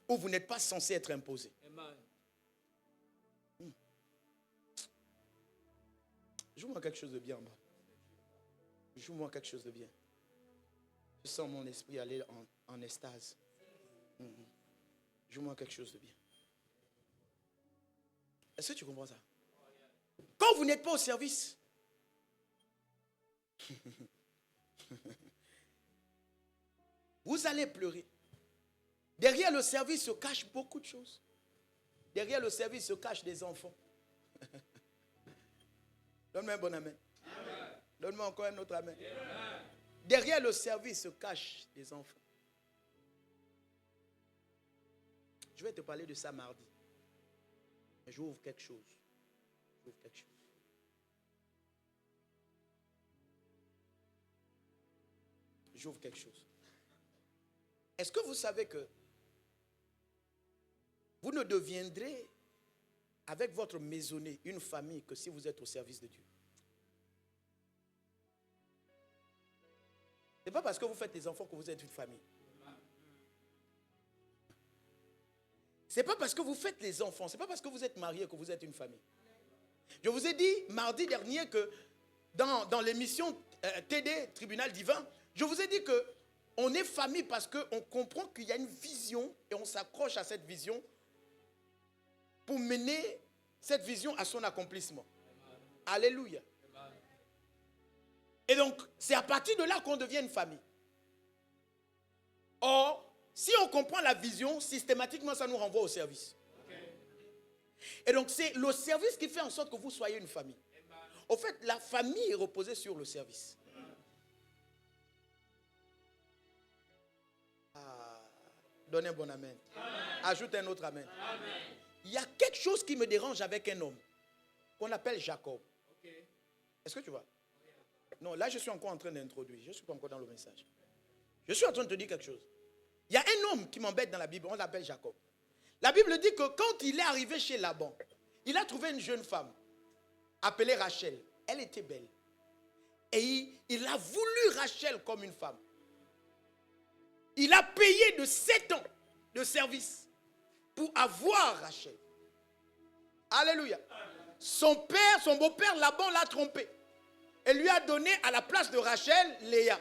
où vous n'êtes pas censé être imposé. Joue-moi quelque chose de bien en bas. Joue-moi quelque chose de bien. Je sens mon esprit aller en extase. Joue-moi quelque chose de bien. Est-ce que tu comprends ça? Quand vous n'êtes pas au service, vous allez pleurer. Derrière le service se cachent beaucoup de choses. Derrière le service se cachent des enfants. Donne-moi un bon amen. Amen. Donne-moi encore un autre amen. Amen. Derrière le service se cachent des enfants. Je vais te parler de ça mardi. Mais j'ouvre quelque chose. J'ouvre quelque chose. J'ouvre quelque chose. Est-ce que vous savez que vous ne deviendrez avec votre maisonnée une famille que si vous êtes au service de Dieu? Ce n'est pas parce que vous faites des enfants que vous êtes une famille. Ce n'est pas parce que vous faites les enfants, ce n'est pas parce que vous êtes mariés que vous êtes une famille. Je vous ai dit mardi dernier que dans l'émission TD, Tribunal Divin, je vous ai dit qu'on est famille parce qu'on comprend qu'il y a une vision et on s'accroche à cette vision pour mener cette vision à son accomplissement. Alléluia. Et donc, c'est à partir de là qu'on devient une famille. Or, si on comprend la vision, systématiquement, ça nous renvoie au service. Et donc, c'est le service qui fait en sorte que vous soyez une famille. Au fait, la famille est reposée sur le service. Donnez un bon amen. Ajoute un autre amen. Il y a quelque chose qui me dérange avec un homme qu'on appelle Jacob. Est-ce que tu vois? Non, là je suis encore en train d'introduire. Je ne suis pas encore dans le message. Je suis en train de te dire quelque chose. Il y a un homme qui m'embête dans la Bible, on l'appelle Jacob. La Bible dit que quand il est arrivé chez Laban, il a trouvé une jeune femme appelée Rachel. Elle était belle. Et il a voulu Rachel comme une femme. Il a payé de 7 ans de service pour avoir Rachel. Alléluia. Son beau-père Laban l'a trompé. Et lui a donné à la place de Rachel, Léa.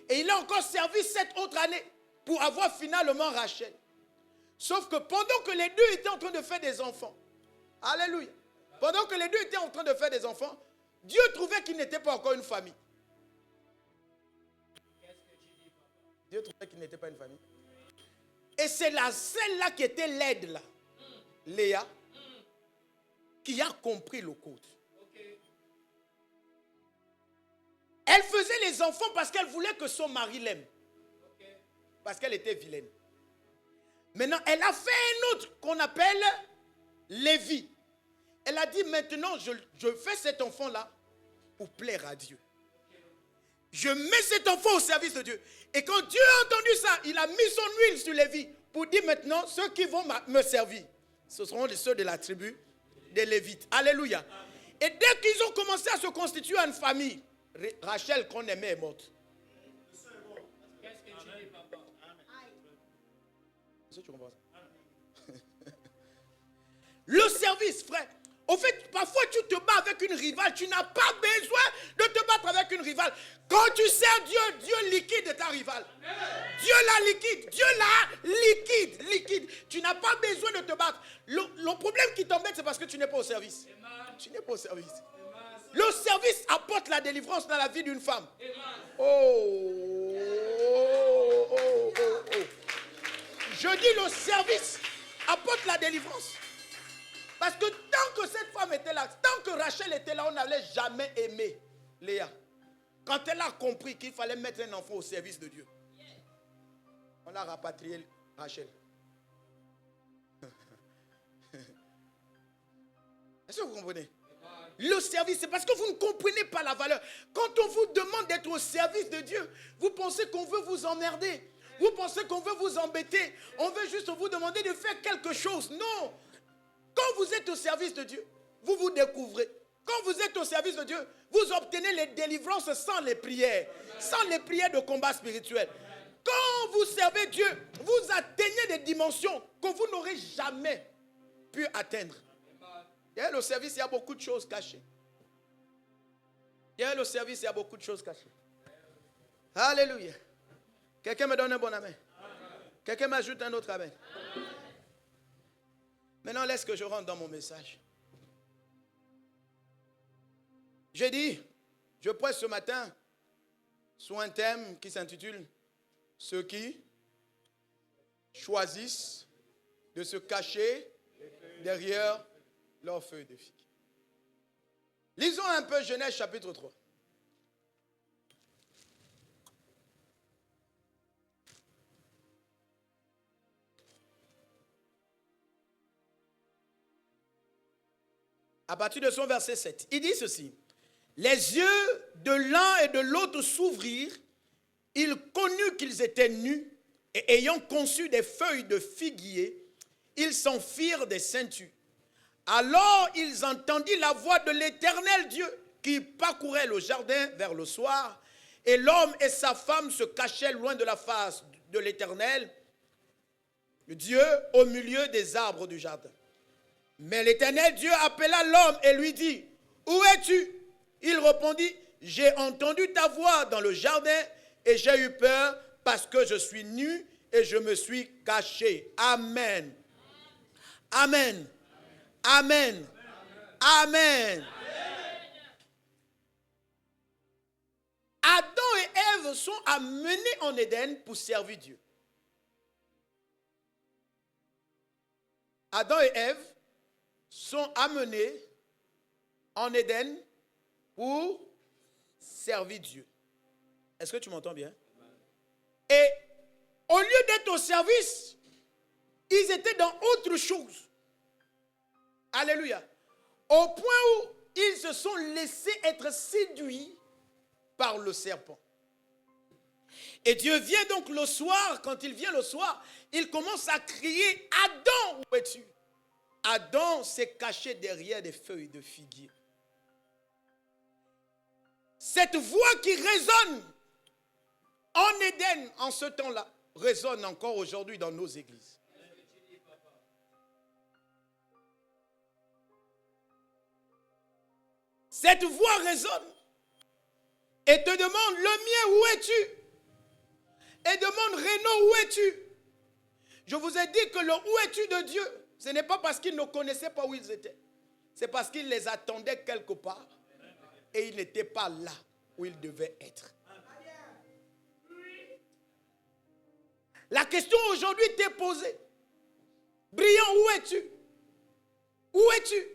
Et il a encore servi 7 autres années pour avoir finalement Rachel. Sauf que pendant que les deux étaient en train de faire des enfants, alléluia, pendant que les deux étaient en train de faire des enfants, Dieu trouvait qu'il n'était pas encore une famille. Dieu trouvait qu'il n'était pas une famille. Et c'est celle-là qui était laide là, Léa, qui a compris le code. Elle faisait les enfants parce qu'elle voulait que son mari l'aime. Parce qu'elle était vilaine. Maintenant, elle a fait un autre qu'on appelle Lévi. Elle a dit maintenant, je fais cet enfant-là pour plaire à Dieu. Je mets cet enfant au service de Dieu. Et quand Dieu a entendu ça, il a mis son huile sur Lévi pour dire maintenant, ceux qui vont me servir, ce seront ceux de la tribu des Lévites. Alléluia. Et dès qu'ils ont commencé à se constituer en famille, Rachel qu'on aimait est morte. Qu'est-ce que tu dis, papa? Est-ce que tu comprends ça? Le service, frère. Au fait, parfois tu te bats avec une rivale. Tu n'as pas besoin de te battre avec une rivale. Quand tu sers Dieu, Dieu liquide ta rivale. Dieu la liquide. Dieu la liquide. Tu n'as pas besoin de te battre. Le problème qui t'embête, c'est parce que tu n'es pas au service. Tu n'es pas au service. Le service apporte la délivrance dans la vie d'une femme. Oh. Je dis le service apporte la délivrance. Parce que tant que cette femme était là, tant que Rachel était là, on n'allait jamais aimer Léa. Quand elle a compris qu'il fallait mettre un enfant au service de Dieu, on a rapatrié Rachel. Est-ce que vous comprenez? Le service, c'est parce que vous ne comprenez pas la valeur. Quand on vous demande d'être au service de Dieu, vous pensez qu'on veut vous emmerder. Vous pensez qu'on veut vous embêter. On veut juste vous demander de faire quelque chose. Non. Quand vous êtes au service de Dieu, vous vous découvrez. Quand vous êtes au service de Dieu, vous obtenez les délivrances sans les prières. Sans les prières de combat spirituel. Quand vous servez Dieu, vous atteignez des dimensions que vous n'aurez jamais pu atteindre. Derrière le service, il y a beaucoup de choses cachées. Derrière le service, il y a beaucoup de choses cachées. Alléluia. Quelqu'un me donne un bon amen. Quelqu'un m'ajoute un autre amen. Maintenant, laisse que je rentre dans mon message. J'ai dit, je prêche ce matin sur un thème qui s'intitule « Ceux qui choisissent de se cacher derrière leur feuille de figue. » Lisons un peu Genèse chapitre 3. À partir de son verset 7, il dit ceci. Les yeux de l'un et de l'autre s'ouvrirent, ils connurent qu'ils étaient nus Et ayant conçu des feuilles de figuier, ils s'en firent des ceintures. Alors ils entendirent la voix de l'Éternel Dieu qui parcourait le jardin vers le soir. Et l'homme et sa femme se cachaient loin de la face de l'Éternel, Dieu, au milieu des arbres du jardin. Mais l'Éternel Dieu appela l'homme et lui dit, « Où es-tu » Il répondit, « J'ai entendu ta voix dans le jardin et j'ai eu peur parce que je suis nu et je me suis caché. » Amen. Amen. Amen. Amen. Adam et Ève sont amenés en Éden pour servir Dieu. Adam et Ève sont amenés en Éden pour servir Dieu. Est-ce que tu m'entends bien? Et au lieu d'être au service, ils étaient dans autre chose. Alléluia. Au point où ils se sont laissés être séduits par le serpent. Et Dieu vient donc le soir, quand il vient le soir, il commence à crier, « Adam, où es-tu » Adam s'est caché derrière des feuilles de figuier. Cette voix qui résonne en Éden en ce temps-là, résonne encore aujourd'hui dans nos églises. Cette voix résonne et te demande, le mien, où es-tu? Et demande, Renaud, où es-tu? Je vous ai dit que le où es-tu de Dieu, ce n'est pas parce qu'il ne connaissait pas où ils étaient. C'est parce qu'il les attendait quelque part et ils n'étaient pas là où ils devaient être. La question aujourd'hui t'est posée. Brillant, où es-tu? Où es-tu?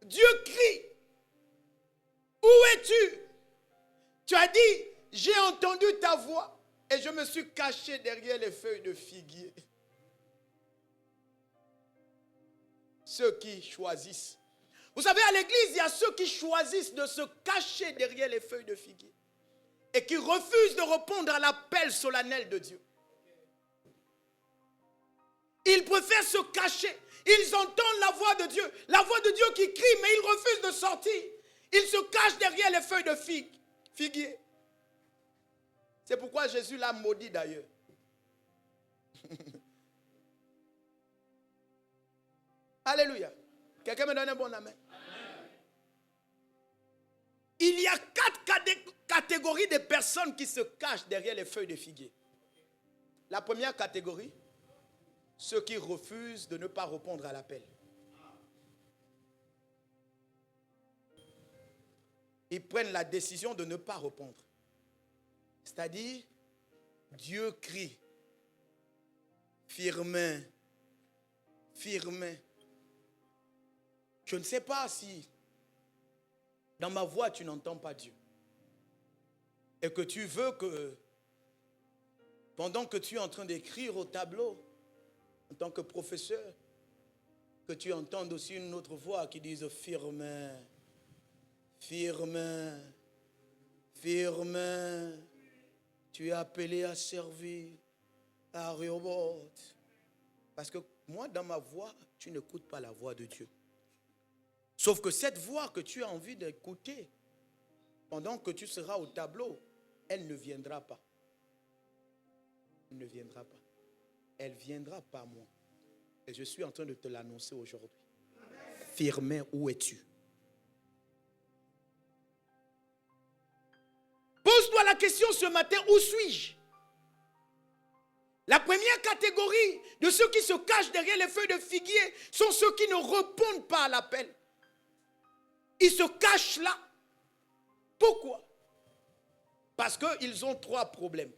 Dieu crie. Où es-tu? Tu as dit, j'ai entendu ta voix et je me suis caché derrière les feuilles de figuier. Ceux qui choisissent. Vous savez, à l'église, il y a ceux qui choisissent de se cacher derrière les feuilles de figuier et qui refusent de répondre à l'appel solennel de Dieu. Ils préfèrent se cacher. Ils entendent la voix de Dieu qui crie, mais ils refusent de sortir. Ils se cachent derrière les feuilles de figuier. C'est pourquoi Jésus l'a maudit d'ailleurs. Alléluia. Quelqu'un me donne un bon amen. Il y a 4 catégories de personnes qui se cachent derrière les feuilles de figuier. La première catégorie, ceux qui refusent de ne pas répondre à l'appel. Ils prennent la décision de ne pas répondre. C'est-à-dire, Dieu crie, firmin. Je ne sais pas si dans ma voix tu n'entends pas Dieu. Et que tu veux que, pendant que tu es en train d'écrire au tableau, en tant que professeur, que tu entendes aussi une autre voix qui dise firmin. Tu es appelé à servir à Rehoboth. Parce que moi, dans ma voix, tu n'écoutes pas la voix de Dieu. Sauf que cette voix que tu as envie d'écouter, pendant que tu seras au tableau, elle ne viendra pas. Elle ne viendra pas. Elle viendra par moi. Et je suis en train de te l'annoncer aujourd'hui. Firmin, où es-tu? Pose-toi la question ce matin, où suis-je? La première catégorie de ceux qui se cachent derrière les feuilles de figuier sont ceux qui ne répondent pas à l'appel. Ils se cachent là. Pourquoi? Parce qu'ils ont 3 problèmes.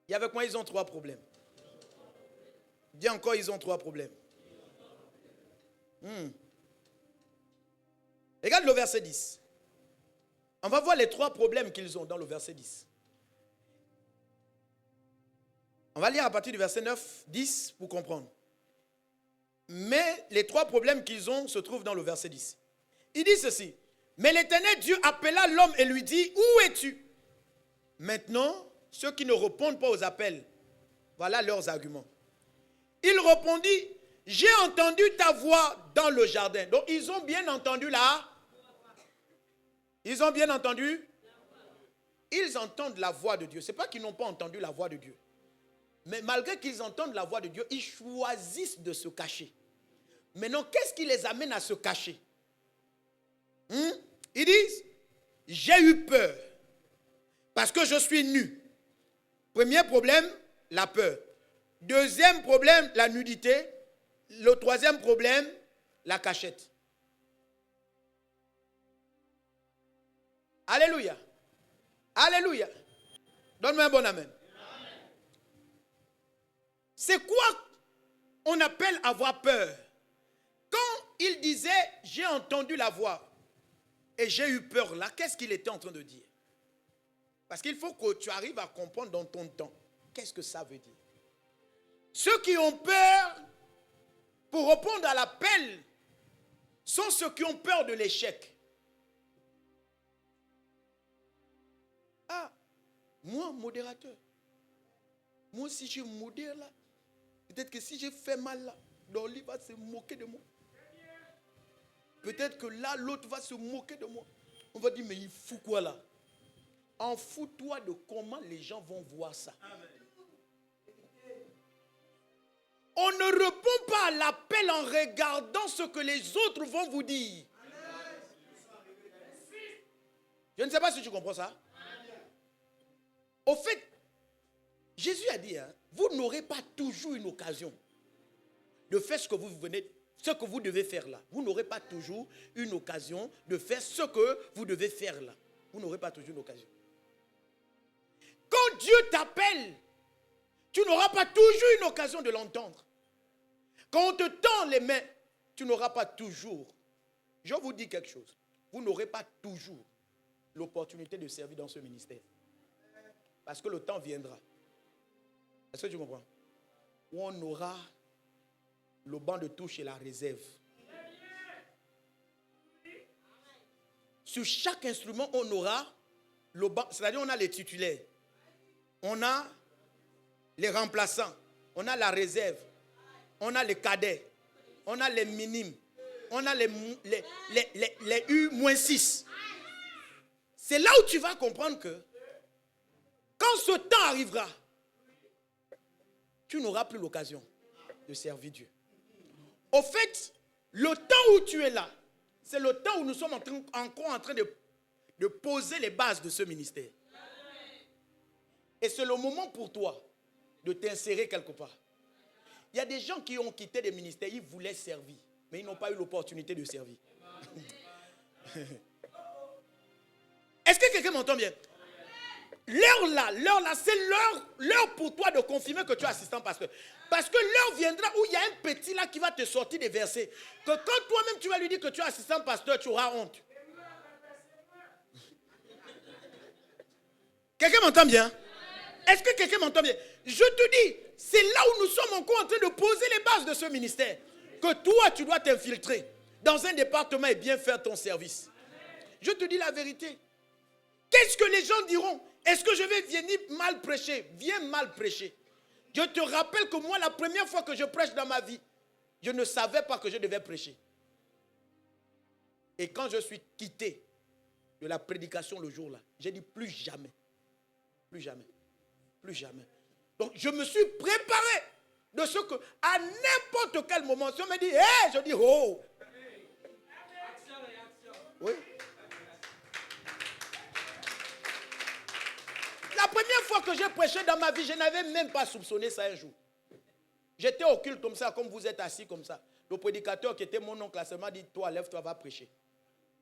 Et avec moi, ils ont 3 problèmes. Dis encore, ils ont 3 problèmes. Regarde le verset 10. On va voir les 3 problèmes qu'ils ont dans le verset 10. On va lire à partir du verset 9, 10 pour comprendre. Mais les 3 problèmes qu'ils ont se trouvent dans le verset 10. Il dit ceci. Mais l'Éternel Dieu appela l'homme et lui dit, où es-tu? Maintenant, ceux qui ne répondent pas aux appels, voilà leurs arguments. Il répondit, j'ai entendu ta voix dans le jardin. Donc, ils ont bien entendu là. Ils ont bien entendu. Ils entendent la voix de Dieu. Ce n'est pas qu'ils n'ont pas entendu la voix de Dieu. Mais malgré qu'ils entendent la voix de Dieu, ils choisissent de se cacher. Maintenant, qu'est-ce qui les amène à se cacher? Ils disent, j'ai eu peur parce que je suis nu. Premier problème, la peur. Deuxième problème, la nudité. Le troisième problème, la cachette. Alléluia. Alléluia. Donne-moi un bon amen. C'est quoi on appelle avoir peur? Quand il disait, j'ai entendu la voix et j'ai eu peur là, qu'est-ce qu'il était en train de dire? Parce qu'il faut que tu arrives à comprendre dans ton temps. Qu'est-ce que ça veut dire? Ceux qui ont peur pour répondre à l'appel sont ceux qui ont peur de l'échec. Ah, moi, modérateur, moi si je modère là, peut-être que si j'ai fait mal là, Dolly va se moquer de moi. Peut-être que là, l'autre va se moquer de moi. On va dire, mais il fout quoi là? En fous-toi de comment les gens vont voir ça. On ne répond pas à l'appel en regardant ce que les autres vont vous dire. Je ne sais pas si tu comprends ça. Au fait, Jésus a dit, vous n'aurez pas toujours une occasion de faire ce que vous devez faire là. Vous n'aurez pas toujours une occasion de faire ce que vous devez faire là. Vous n'aurez pas toujours une occasion. Quand Dieu t'appelle, tu n'auras pas toujours une occasion de l'entendre. Quand on te tend les mains, tu n'auras pas toujours. Je vous dis quelque chose. Vous n'aurez pas toujours l'opportunité de servir dans ce ministère. Parce que le temps viendra. Est-ce que tu comprends? Où on aura le banc de touche et la réserve. Sur chaque instrument, on aura le banc. C'est-à-dire, on a les titulaires. On a les remplaçants. On a la réserve. On a les cadets. On a les minimes. On a les U-6. C'est là où tu vas comprendre que quand ce temps arrivera, tu n'auras plus l'occasion de servir Dieu. Au fait, le temps où tu es là, c'est le temps où nous sommes encore en train de poser les bases de ce ministère. Et c'est le moment pour toi de t'insérer quelque part. Il y a des gens qui ont quitté des ministères, ils voulaient servir, mais ils n'ont pas eu l'opportunité de servir. Est-ce que quelqu'un m'entend bien? L'heure là, c'est l'heure pour toi de confirmer que tu es assistant pasteur. Parce que l'heure viendra où il y a un petit là qui va te sortir des versets. Que quand toi-même tu vas lui dire que tu es assistant pasteur, tu auras honte. Quelqu'un m'entend bien? Est-ce que quelqu'un m'entend bien? Je te dis, c'est là où nous sommes encore en train de poser les bases de ce ministère. Que toi, tu dois t'infiltrer dans un département et bien faire ton service. Je te dis la vérité. Qu'est-ce que les gens diront? Est-ce que je vais venir mal prêcher? Viens mal prêcher. Je te rappelle que moi, la première fois que je prêche dans ma vie, je ne savais pas que je devais prêcher. Et quand je suis quitté de la prédication le jour-là, j'ai dit plus jamais. Plus jamais. Plus jamais. Donc je me suis préparé de ce que, à n'importe quel moment, si on me dit, hé, je dis, oh. Oui. La première fois que j'ai prêché dans ma vie, je n'avais même pas soupçonné ça un jour. J'étais au culte comme ça, comme vous êtes assis comme ça. Le prédicateur qui était mon oncle, m'a dit, toi, lève-toi, va prêcher.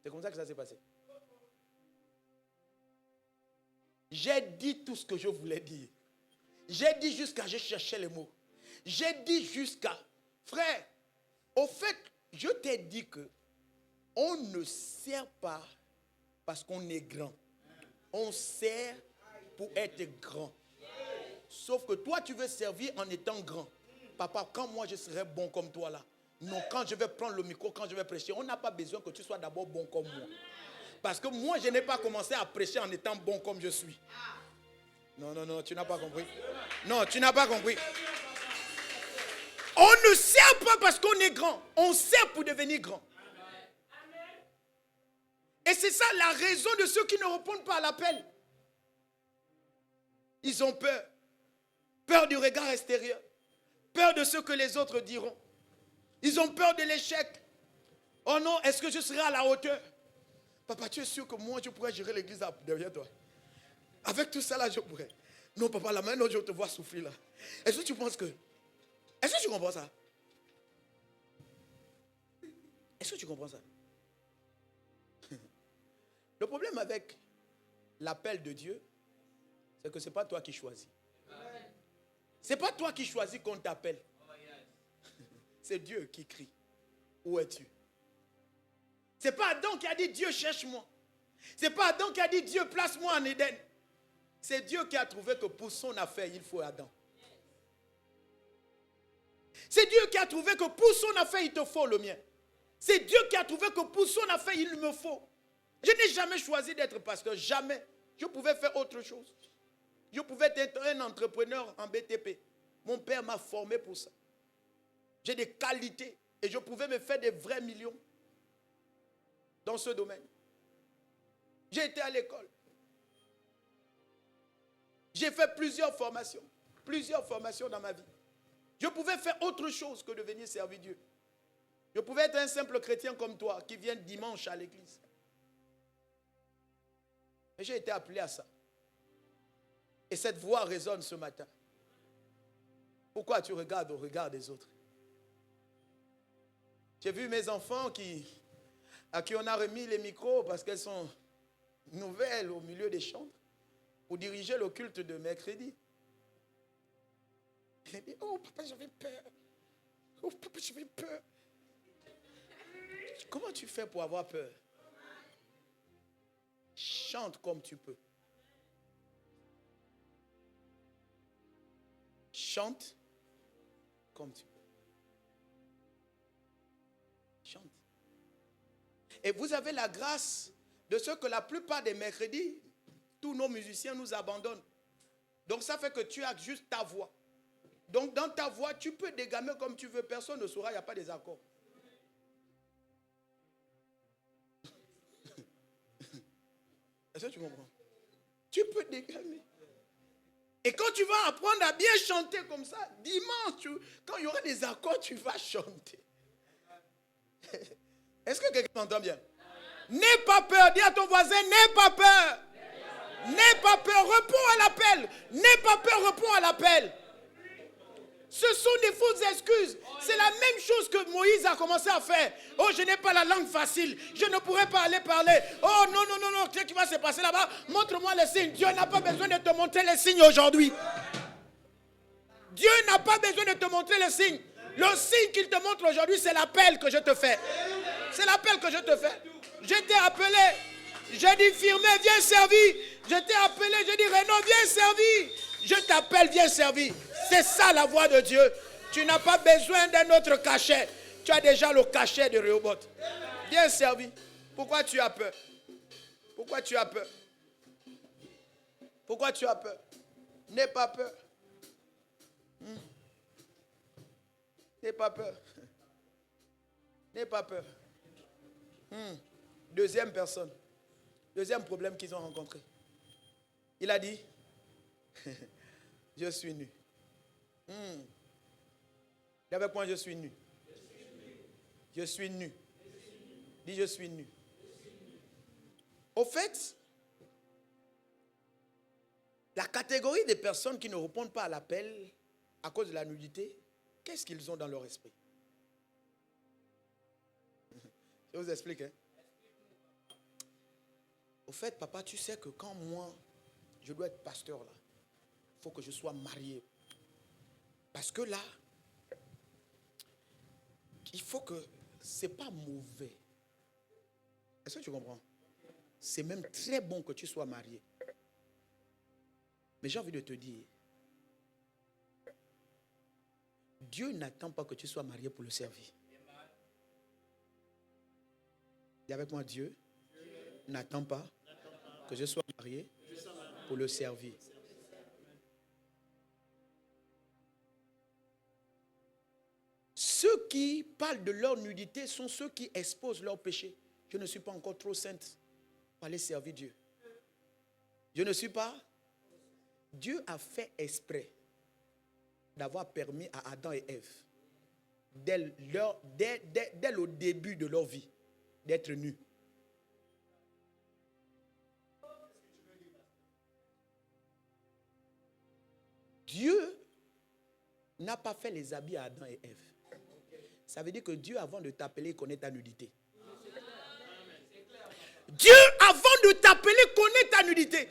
C'est comme ça que ça s'est passé. J'ai dit tout ce que je voulais dire. J'ai dit jusqu'à, je cherchais les mots. J'ai dit jusqu'à, frère, au fait, je t'ai dit que on ne sert pas parce qu'on est grand. On sert pour être grand. Sauf que toi, tu veux servir en étant grand. Papa, quand moi je serai bon comme toi là, non, quand je vais prendre le micro, quand je vais prêcher, on n'a pas besoin que tu sois d'abord bon comme moi. Parce que moi, je n'ai pas commencé à prêcher en étant bon comme je suis. Non, tu n'as pas compris. Non, tu n'as pas compris. On ne sert pas parce qu'on est grand. On sert pour devenir grand. Et c'est ça la raison de ceux qui ne répondent pas à l'appel. Ils ont peur. Peur du regard extérieur. Peur de ce que les autres diront. Ils ont peur de l'échec. Oh non, est-ce que je serai à la hauteur? Papa, tu es sûr que moi, je pourrais gérer l'église derrière toi? Avec tout ça là, je pourrais. Non, papa, la main, non, je te vois souffrir là. Est-ce que tu penses que... Est-ce que tu comprends ça? Est-ce que tu comprends ça? Le problème avec l'appel de Dieu, c'est que ce n'est pas toi qui choisis. Ce n'est pas toi qui choisis qu'on t'appelle. C'est Dieu qui crie. Où es-tu? Ce n'est pas Adam qui a dit Dieu cherche-moi. Ce n'est pas Adam qui a dit Dieu place-moi en Éden. C'est Dieu qui a trouvé que pour son affaire, il faut Adam. C'est Dieu qui a trouvé que pour son affaire, il te faut le mien. C'est Dieu qui a trouvé que pour son affaire, il me faut. Je n'ai jamais choisi d'être pasteur, jamais. Je pouvais faire autre chose. Je pouvais être un entrepreneur en BTP. Mon père m'a formé pour ça. J'ai des qualités et je pouvais me faire des vrais millions dans ce domaine. J'ai été à l'école. J'ai fait plusieurs formations dans ma vie. Je pouvais faire autre chose que de venir servir Dieu. Je pouvais être un simple chrétien comme toi qui vient dimanche à l'église. Mais j'ai été appelé à ça. Et cette voix résonne ce matin. Pourquoi tu regardes au regard des autres? J'ai vu mes enfants à qui on a remis les micros parce qu'elles sont nouvelles au milieu des chambres pour diriger le culte de mercredi. J'ai dit, oh papa, j'avais peur. Oh papa, j'avais peur. Comment tu fais pour avoir peur? Chante comme tu peux. Chante comme tu peux. Chante. Et vous avez la grâce de ce que la plupart des mercredis, tous nos musiciens nous abandonnent. Donc ça fait que tu as juste ta voix. Donc dans ta voix, tu peux dégamer comme tu veux. Personne ne saura, il n'y a pas des accords. Est-ce que tu comprends? Tu peux dégamer. Et quand tu vas apprendre à bien chanter comme ça, dimanche, quand il y aura des accords, tu vas chanter. Est-ce que quelqu'un m'entend bien? N'aie pas peur. Dis à ton voisin, n'aie pas peur. N'aie pas peur. Réponds à l'appel. N'aie pas peur, réponds à l'appel. Ce sont des fausses excuses. C'est la même chose que Moïse a commencé à faire. Oh, je n'ai pas la langue facile. Je ne pourrai pas aller parler. Oh, non. Qu'est-ce qui va se passer là-bas? Montre-moi les signes. Dieu n'a pas besoin de te montrer les signes aujourd'hui. Dieu n'a pas besoin de te montrer les signes. Le signe qu'il te montre aujourd'hui, c'est l'appel que je te fais. C'est l'appel que je te fais. Je t'ai appelé. J'ai dit, Firmé, viens servir. Je t'ai appelé. J'ai dit, Renaud, viens servir. Je t'appelle, viens servir. C'est ça la voix de Dieu. Tu n'as pas besoin d'un autre cachet. Tu as déjà le cachet de Rehoboth. Viens servir. Pourquoi tu as peur? Pourquoi tu as peur? Pourquoi tu as peur? N'aie pas peur. N'aie pas peur. N'aie pas peur. Deuxième personne. Deuxième problème qu'ils ont rencontré. Il a dit, je suis nu. Dis avec moi, je suis nu. Je suis nu. Dis, je suis nu. Au fait, la catégorie des personnes qui ne répondent pas à l'appel à cause de la nudité, qu'est-ce qu'ils ont dans leur esprit? Je vous explique. Au fait, papa, tu sais que quand moi, je dois être pasteur là, il faut que je sois marié. Parce que là, il faut que, c'est pas mauvais. Est-ce que tu comprends? C'est même très bon que tu sois marié. Mais j'ai envie de te dire, Dieu n'attend pas que tu sois marié pour le servir. Dis avec moi, Dieu n'attend pas que je sois marié pour le servir. Ceux qui parlent de leur nudité sont ceux qui exposent leur péché. Je ne suis pas encore trop sainte pour aller servir Dieu. Je ne suis pas. Dieu a fait exprès d'avoir permis à Adam et Ève, dès le début de leur vie, d'être nus. Dieu n'a pas fait les habits à Adam et Ève. Ça veut dire que Dieu, avant de t'appeler, connaît ta nudité. Dieu, avant de t'appeler, connaît ta nudité.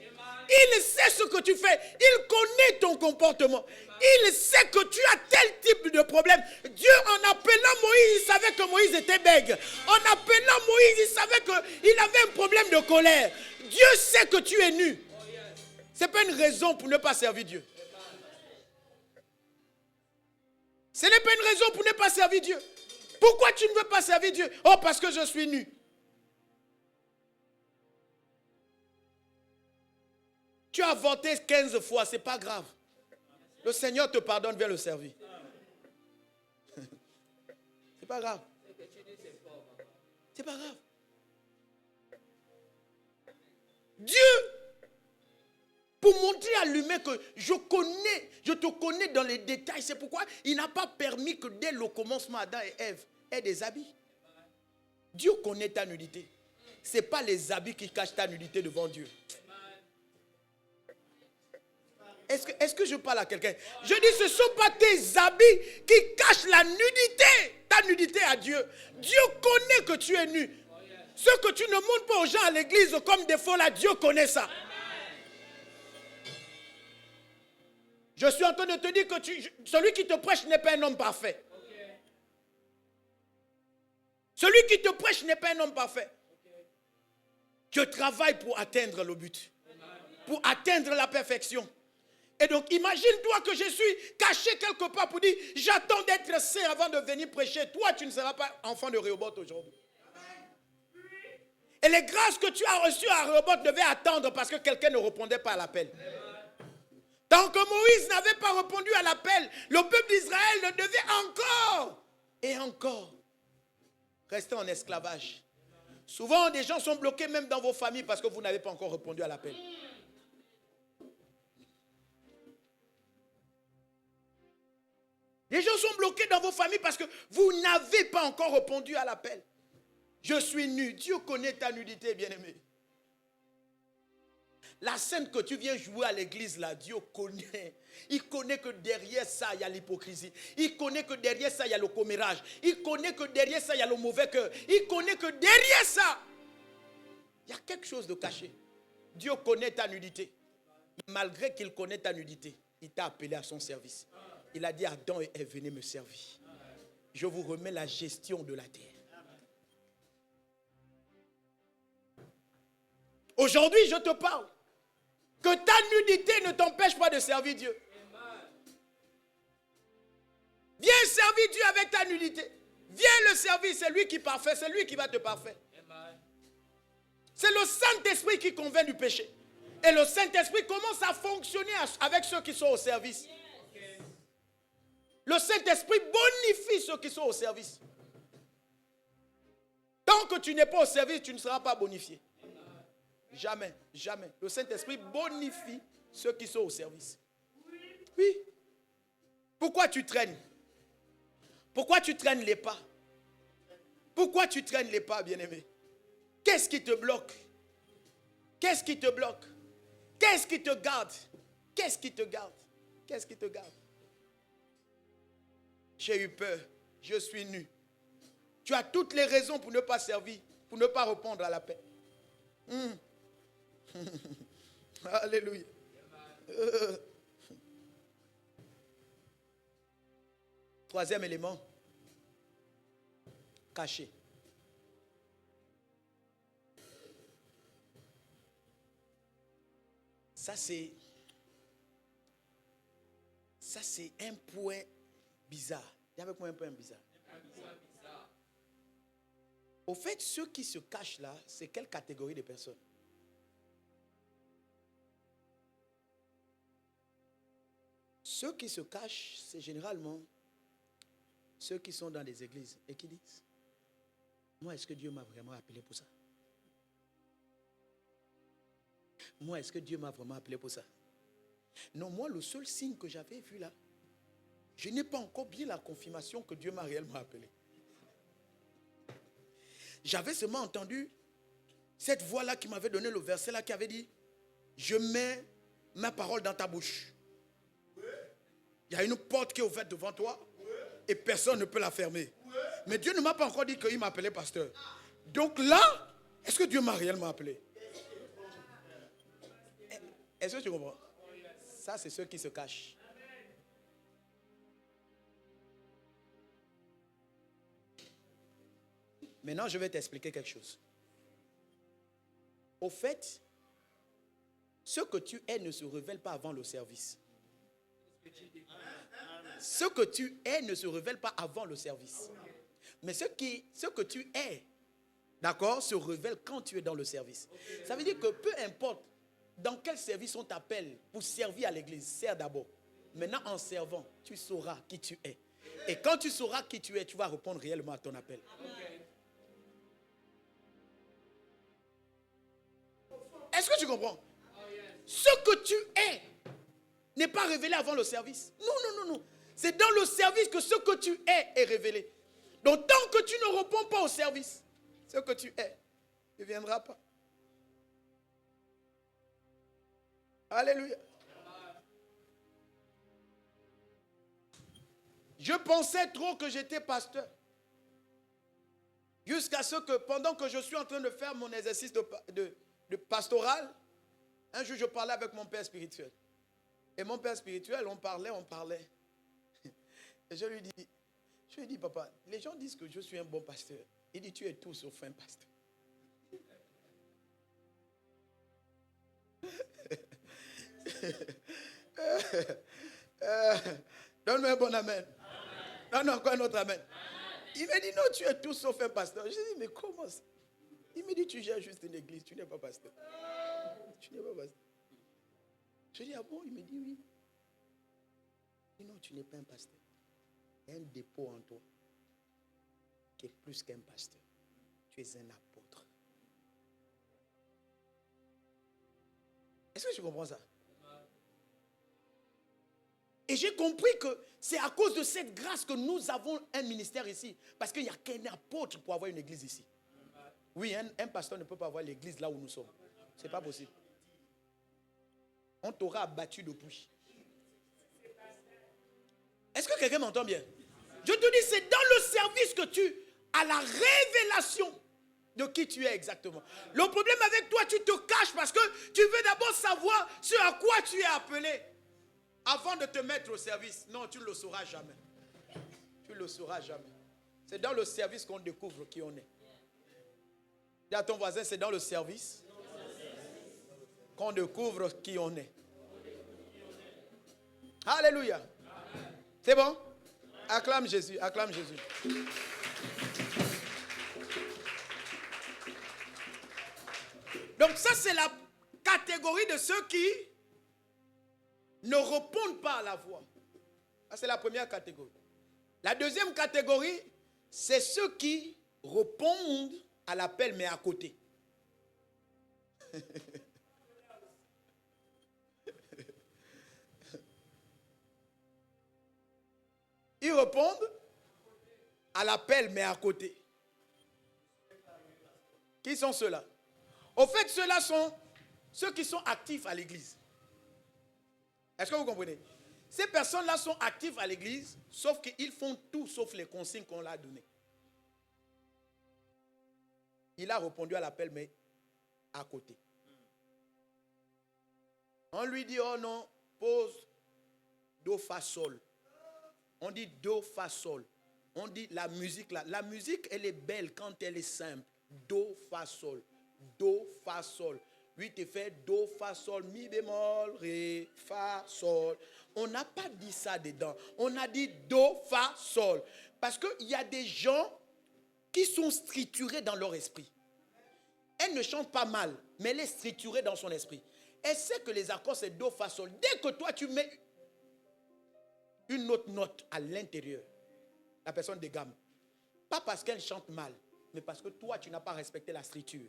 Il sait ce que tu fais. Il connaît ton comportement. Il sait que tu as tel type de problème. Dieu, en appelant Moïse, il savait que Moïse était bègue. En appelant Moïse, il savait qu'il avait un problème de colère. Dieu sait que tu es nu. Ce n'est pas une raison pour ne pas servir Dieu. Ce n'est pas une raison pour ne pas servir Dieu. Pourquoi tu ne veux pas servir Dieu? Oh, parce que je suis nu. Tu as avorté 15 fois, ce n'est pas grave. Le Seigneur te pardonne, viens le servir. C'est pas grave. C'est pas grave. Dieu, pour montrer à l'humain que je te connais dans les détails, c'est pourquoi il n'a pas permis que dès le commencement, Adam et Ève aient des habits. Dieu connaît ta nudité. Ce n'est pas les habits qui cachent ta nudité devant Dieu. Est-ce que je parle à quelqu'un? Je dis, ce ne sont pas tes habits qui cachent la nudité, ta nudité à Dieu. Dieu connaît que tu es nu. Ce que tu ne montres pas aux gens à l'église comme défaut, là, Dieu connaît ça. Je suis en train de te dire que celui qui te prêche n'est pas un homme parfait. Celui qui te prêche n'est pas un homme parfait. Je travaille pour atteindre le but, pour atteindre la perfection. Et donc, imagine-toi que je suis caché quelque part pour dire, j'attends d'être saint avant de venir prêcher. Toi, tu ne seras pas enfant de Rehoboth aujourd'hui. Et les grâces que tu as reçues à Rehoboth devaient attendre parce que quelqu'un ne répondait pas à l'appel. Tant que Moïse n'avait pas répondu à l'appel, le peuple d'Israël devait encore et encore rester en esclavage. Souvent, des gens sont bloqués même dans vos familles parce que vous n'avez pas encore répondu à l'appel. Les gens sont bloqués dans vos familles parce que vous n'avez pas encore répondu à l'appel. Je suis nu. Dieu connaît ta nudité, bien-aimé. La scène que tu viens jouer à l'église, là, Dieu connaît. Il connaît que derrière ça, il y a l'hypocrisie. Il connaît que derrière ça, il y a le commérage. Il connaît que derrière ça, il y a le mauvais cœur. Il connaît que derrière ça, il y a quelque chose de caché. Dieu connaît ta nudité. Malgré qu'il connaît ta nudité, il t'a appelé à son service. Il a dit à Adam et Ève, venez me servir. Je vous remets la gestion de la terre. Aujourd'hui, je te parle. Que ta nudité ne t'empêche pas de servir Dieu. Viens servir Dieu avec ta nudité. Viens le servir, c'est lui qui parfait, c'est lui qui va te parfaire. C'est le Saint-Esprit qui convainc du péché. Et le Saint-Esprit commence à fonctionner avec ceux qui sont au service. Le Saint-Esprit bonifie ceux qui sont au service. Tant que tu n'es pas au service, tu ne seras pas bonifié. Jamais, jamais. Le Saint-Esprit bonifie ceux qui sont au service. Oui. Pourquoi tu traînes? Pourquoi tu traînes les pas? Pourquoi tu traînes les pas, bien-aimé? Qu'est-ce qui te bloque? Qu'est-ce qui te bloque? Qu'est-ce qui te garde? Qu'est-ce qui te garde? Qu'est-ce qui te garde? J'ai eu peur. Je suis nu. Tu as toutes les raisons pour ne pas servir, pour ne pas répondre à l'appel. Alléluia. Troisième élément. Caché. Ça c'est un point bizarre. Il y avait quoi un point bizarre? Au fait, ceux qui se cachent là, c'est quelle catégorie de personnes? Ceux qui se cachent, c'est généralement ceux qui sont dans des églises et qui disent, moi, est-ce que Dieu m'a vraiment appelé pour ça? Moi, est-ce que Dieu m'a vraiment appelé pour ça? Non, moi, le seul signe que j'avais vu là, je n'ai pas encore bien la confirmation que Dieu m'a réellement appelé. J'avais seulement entendu cette voix-là qui m'avait donné le verset là, qui avait dit, je mets ma parole dans ta bouche. Il y a une porte qui est ouverte devant toi et personne ne peut la fermer. Mais Dieu ne m'a pas encore dit qu'il m'appelait pasteur. Donc là, est-ce que Dieu m'a réellement appelé? Est-ce que tu comprends? Ça, c'est ceux qui se cachent. Maintenant, je vais t'expliquer quelque chose. Au fait, ce que tu es ne se révèle pas avant le service. Ce que tu es ne se révèle pas avant le service. Mais ce que tu es, d'accord, se révèle quand tu es dans le service. Ça veut dire que peu importe dans quel service on t'appelle pour servir à l'église, sers d'abord. Maintenant, en servant, tu sauras qui tu es. Et quand tu sauras qui tu es, tu vas répondre réellement à ton appel. Est-ce que tu comprends? Ce que tu es n'est pas révélé avant le service. Non. C'est dans le service que ce que tu es révélé. Donc, tant que tu ne réponds pas au service, ce que tu es ne viendra pas. Alléluia. Je pensais trop que j'étais pasteur. Jusqu'à ce que, pendant que je suis en train de faire mon exercice de pastoral, un jour je parlais avec mon père spirituel. Et mon père spirituel, on parlait. Et je lui dis, papa, les gens disent que je suis un bon pasteur. Il dit, tu es tout sauf un pasteur. Donne-moi un bon amen. Non, encore un autre amen. Il me dit, non, tu es tout sauf un pasteur. Je lui dis, mais comment ça? Il me dit, tu gères juste une église, tu n'es pas pasteur. Tu n'es pas pasteur. Je dis, ah bon? Il me dit, oui. Il dit, non, tu n'es pas un pasteur. Il y a un dépôt en toi qui est plus qu'un pasteur. Tu es un apôtre. Est-ce que tu comprends ça? Et j'ai compris que c'est à cause de cette grâce que nous avons un ministère ici. Parce qu'il n'y a qu'un apôtre pour avoir une église ici. Oui, un pasteur ne peut pas avoir l'église là où nous sommes. Ce n'est pas possible. On t'aura abattu depuis. Est-ce que quelqu'un m'entend bien? Je te dis, c'est dans le service que tu as la révélation de qui tu es exactement. Le problème avec toi, tu te caches parce que tu veux d'abord savoir ce à quoi tu es appelé avant de te mettre au service. Non, tu ne le sauras jamais. Tu ne le sauras jamais. C'est dans le service qu'on découvre qui on est. Dis à ton voisin, c'est dans le service qu'on découvre qui on est. Alléluia. C'est bon? Acclame Jésus, acclame Jésus. Donc ça, c'est la catégorie de ceux qui ne répondent pas à la voix. Ça, c'est la première catégorie. La deuxième catégorie, c'est ceux qui répondent à l'appel, mais à côté. Ils répondent à l'appel, mais à côté. Qui sont ceux-là? Au fait, ceux-là sont ceux qui sont actifs à l'église. Est-ce que vous comprenez? Ces personnes-là sont actives à l'église, sauf qu'ils font tout sauf les consignes qu'on leur a données. Il a répondu à l'appel, mais à côté. On lui dit, oh non, pose, do, fa, sol. On dit do, fa, sol. On dit la musique là. La musique, elle est belle quand elle est simple. Do, fa, sol. Do, fa, sol. Lui te fait do, fa, sol, mi bémol, ré, fa, sol. On n'a pas dit ça dedans. On a dit do, fa, sol. Parce qu'il y a des gens qui sont structurés dans leur esprit. Elle ne chante pas mal, mais elle est structurée dans son esprit. Elle sait que les accords, c'est do, fa, sol. Dès que toi, tu mets une autre note à l'intérieur, la personne de gamme. Pas parce qu'elle chante mal, mais parce que toi, tu n'as pas respecté la structure.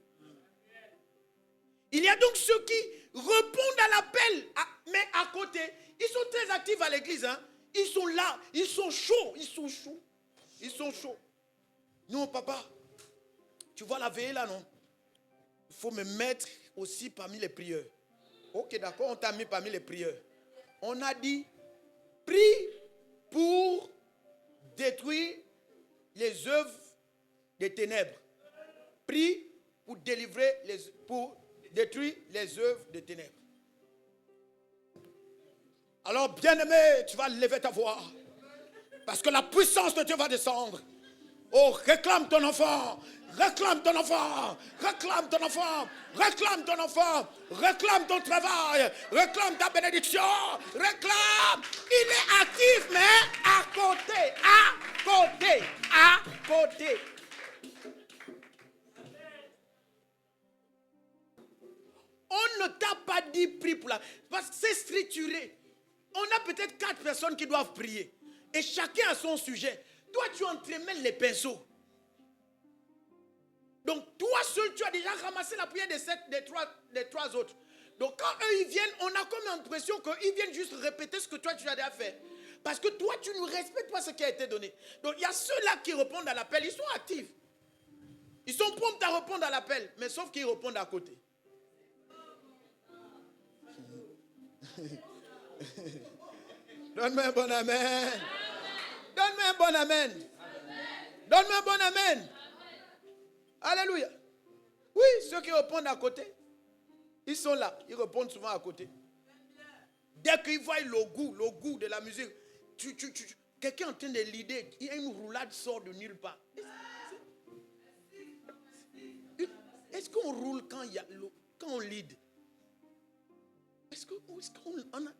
Il y a donc ceux qui répondent à l'appel, mais à côté, ils sont très actifs à l'église. Hein? Ils sont là, ils sont chauds, ils sont chauds. Non, papa, tu vois la veillée là, non? Il faut me mettre aussi parmi les prieurs. Ok, d'accord, on t'a mis parmi les prieurs. On a dit, prie pour détruire les œuvres des ténèbres. Prie pour pour détruire les œuvres des ténèbres. Alors, bien-aimé, tu vas lever ta voix. Parce que la puissance de Dieu va descendre. Oh, réclame ton enfant. Réclame ton enfant. Réclame ton enfant. Réclame ton enfant. Réclame ton travail. Réclame ta bénédiction. Réclame. Il est actif, mais à côté. À côté. À côté. On ne t'a pas dit prie pour la... Parce que c'est structuré. On a peut-être 4 personnes qui doivent prier. Et chacun a son sujet. Toi, tu entremêles les pinceaux. Donc, toi seul, tu as déjà ramassé la prière des trois autres. Donc, quand eux, ils viennent, on a comme l'impression qu'ils viennent juste répéter ce que toi, tu as déjà fait. Parce que toi, tu ne respectes pas ce qui a été donné. Donc, il y a ceux-là qui répondent à l'appel. Ils sont actifs. Ils sont prompts à répondre à l'appel. Mais sauf qu'ils répondent à côté. Donne-moi un bon amen. Donne-moi un bon amen. Donne-moi un bon amen. Alléluia. Oui, ceux qui répondent à côté, ils sont là. Ils répondent souvent à côté. Dès qu'ils voient le goût de la musique, quelqu'un est en train de l'idée, il y a une roulade sort de nulle part. Est-ce qu'on roule quand on lead? Est-ce qu'on a...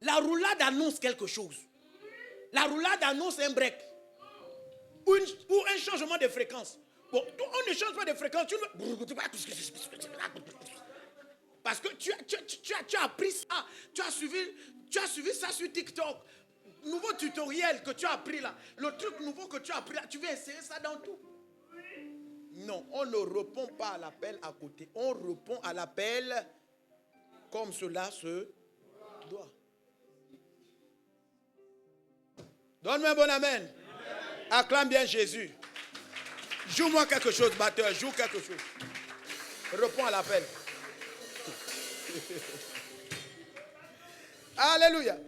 La roulade annonce quelque chose. La roulade annonce un break. Ou un changement de fréquence. Bon, on ne change pas de fréquence. Parce que tu as appris ça. Tu as suivi ça sur TikTok. Nouveau tutoriel que tu as appris là. Le truc nouveau que tu as appris là. Tu veux essayer ça dans tout. Non, on ne répond pas à l'appel à côté. On répond à l'appel comme cela se doit. Donne-moi un bon amen. Acclame bien Jésus. Joue-moi quelque chose, batteur. Joue quelque chose. Réponds à l'appel. Alléluia.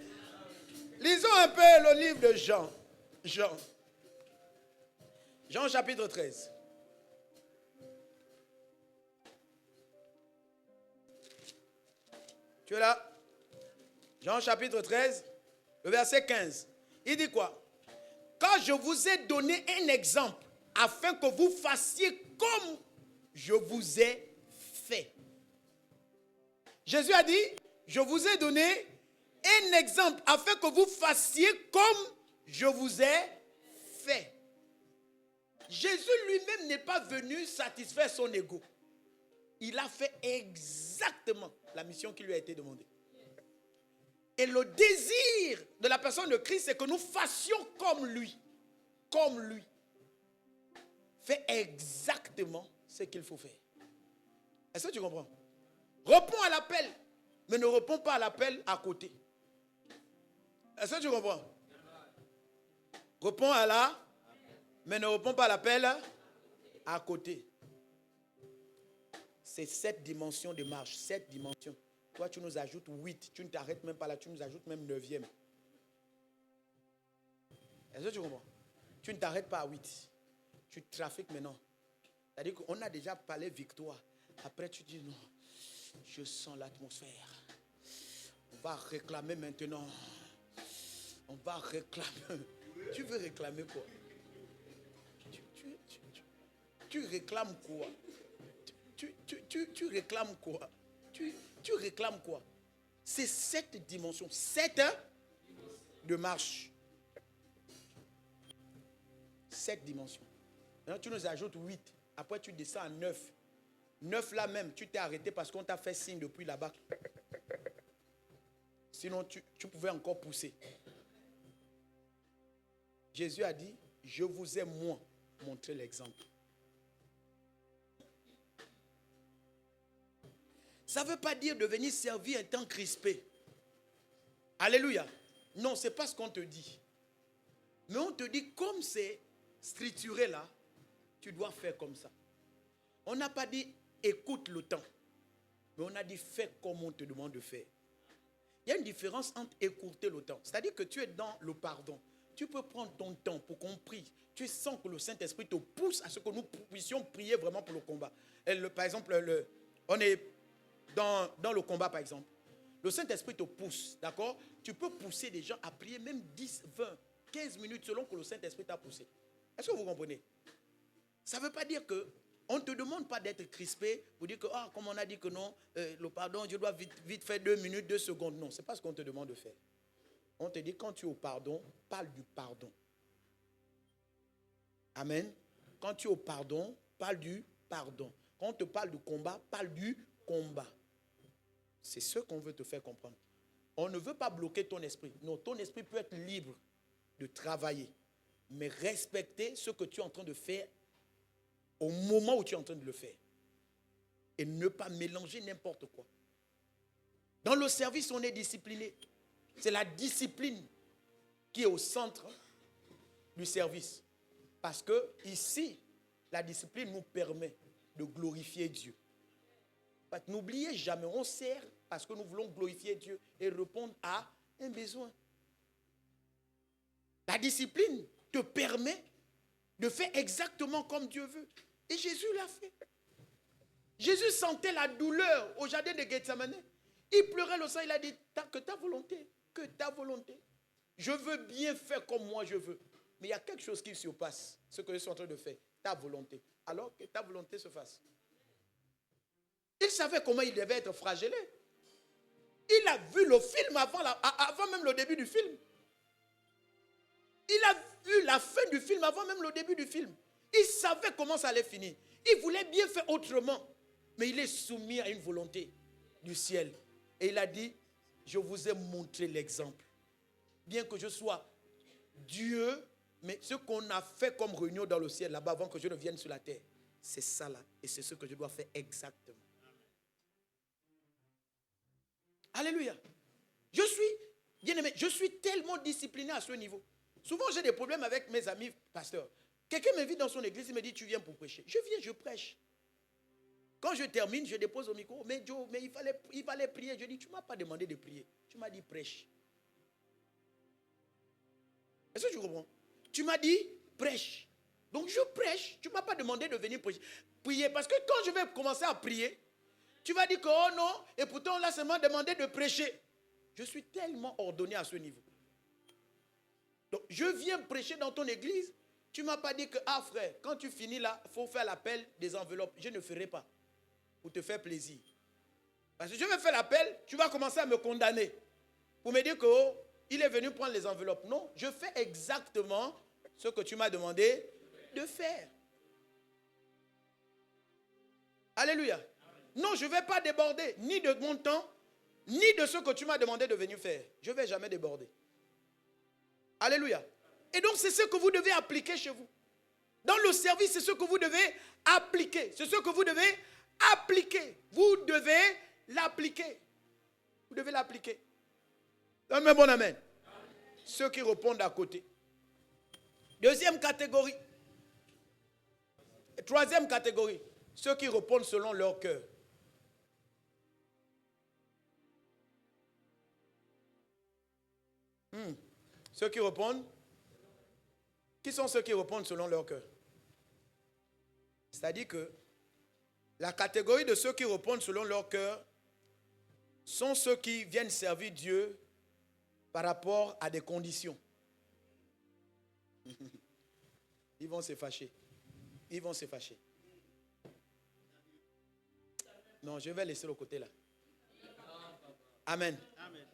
Lisons un peu le livre de Jean. Jean chapitre 13. Tu es là? Jean chapitre 13, le verset 15. Il dit quoi? Quand je vous ai donné un exemple, afin que vous fassiez comme je vous ai fait. Jésus a dit, je vous ai donné un exemple, afin que vous fassiez comme je vous ai fait. Jésus lui-même n'est pas venu satisfaire son ego. Il a fait exactement la mission qui lui a été demandée. Et le désir de la personne de Christ, c'est que nous fassions comme lui. Comme lui. Fais exactement ce qu'il faut faire. Est-ce que tu comprends? Réponds à l'appel, mais ne réponds pas à l'appel à côté. Est-ce que tu comprends? Réponds à la, mais ne réponds pas à l'appel à côté. C'est 7 dimensions de marche, 7 dimensions. Toi, tu nous ajoutes 8. Tu ne t'arrêtes même pas là, tu nous ajoutes même 9e. Est-ce que tu comprends? Tu ne t'arrêtes pas à 8. Tu trafiques maintenant. C'est-à-dire qu'on a déjà parlé victoire. Après, tu dis non, je sens l'atmosphère. On va réclamer maintenant. On va réclamer. Tu veux réclamer quoi? Tu réclames quoi? Tu réclames quoi? Tu réclames quoi? C'est 7 dimensions. 7 de marche. 7 dimensions. Maintenant, tu nous ajoutes 8. Après, tu descends à 9. 9 là même, tu t'es arrêté parce qu'on t'a fait signe depuis là-bas. Sinon, tu pouvais encore pousser. Jésus a dit, je vous ai moi montré l'exemple. Ça ne veut pas dire de venir servir un temps crispé. Alléluia. Non, ce n'est pas ce qu'on te dit. Mais on te dit, comme c'est structuré là, tu dois faire comme ça. On n'a pas dit, écoute le temps. Mais on a dit, fais comme on te demande de faire. Il y a une différence entre écourter le temps. C'est-à-dire que tu es dans le pardon. Tu peux prendre ton temps pour qu'on prie. Tu sens que le Saint-Esprit te pousse à ce que nous puissions prier vraiment pour le combat. Par exemple, on est dans le combat, par exemple. Le Saint-Esprit te pousse, d'accord? Tu peux pousser des gens à prier même 10, 20, 15 minutes selon que le Saint-Esprit t'a poussé. Est-ce que vous comprenez? Ça ne veut pas dire que on ne te demande pas d'être crispé pour dire que, comme on a dit que non, le pardon, je dois vite faire 2 minutes, 2 secondes. Non, ce n'est pas ce qu'on te demande de faire. On te dit, quand tu es au pardon, parle du pardon. Amen. Quand tu es au pardon, parle du pardon. Quand on te parle du combat, parle du combat. C'est ce qu'on veut te faire comprendre. On ne veut pas bloquer ton esprit. Non, ton esprit peut être libre de travailler, mais respecter ce que tu es en train de faire au moment où tu es en train de le faire. Et ne pas mélanger n'importe quoi. Dans le service, on est discipliné. C'est la discipline qui est au centre du service. Parce que ici, la discipline nous permet de glorifier Dieu. N'oubliez jamais, on sert parce que nous voulons glorifier Dieu et répondre à un besoin. La discipline te permet de faire exactement comme Dieu veut. Et Jésus l'a fait. Jésus sentait la douleur au jardin de Gethsemane. Il pleurait le sang, il a dit, que ta volonté, que ta volonté. Je veux bien faire comme moi je veux. Mais il y a quelque chose qui surpasse ce que je suis en train de faire. Ta volonté. Alors que ta volonté se fasse. Il savait comment il devait être flagellé. Il a vu le film avant même le début du film. Il a vu la fin du film avant même le début du film. Il savait comment ça allait finir. Il voulait bien faire autrement. Mais il est soumis à une volonté du ciel. Et il a dit, je vous ai montré l'exemple. Bien que je sois Dieu, mais ce qu'on a fait comme réunion dans le ciel là-bas avant que je ne vienne sur la terre, c'est ça là. Et c'est ce que je dois faire exactement. Alléluia. Je suis tellement discipliné à ce niveau. Souvent, j'ai des problèmes avec mes amis pasteurs. Quelqu'un m'invite dans son église, il me dit, tu viens pour prêcher. Je viens, je prêche. Quand je termine, je dépose au micro. Mais Joe, il fallait prier. Je dis, tu ne m'as pas demandé de prier. Tu m'as dit, prêche. Est-ce que tu comprends? Tu m'as dit, prêche. Donc, je prêche. Tu ne m'as pas demandé de venir prier. Parce que quand je vais commencer à prier, tu vas dire que, oh non, et pourtant, on l'a seulement demandé de prêcher. Je suis tellement ordonné à ce niveau. Donc, je viens prêcher dans ton église. Tu ne m'as pas dit que, frère, quand tu finis là, il faut faire l'appel des enveloppes. Je ne ferai pas. Pour te faire plaisir. Parce que je vais faire l'appel, tu vas commencer à me condamner. Pour me dire que, il est venu prendre les enveloppes. Non, je fais exactement ce que tu m'as demandé de faire. Alléluia. Non, je ne vais pas déborder, ni de mon temps, ni de ce que tu m'as demandé de venir faire. Je ne vais jamais déborder. Alléluia. Et donc, c'est ce que vous devez appliquer chez vous. Dans le service, c'est ce que vous devez appliquer. C'est ce que vous devez appliquer. Vous devez l'appliquer. Vous devez l'appliquer. Donne-moi bon amen. Ceux qui répondent à côté. Deuxième catégorie. Troisième catégorie. Ceux qui répondent selon leur cœur. Ceux qui répondent. Qui sont ceux qui répondent selon leur cœur? C'est-à-dire que la catégorie de ceux qui répondent selon leur cœur sont ceux qui viennent servir Dieu par rapport à des conditions. Ils vont se fâcher. Ils vont se fâcher. Non, je vais laisser le côté là. Amen. Amen.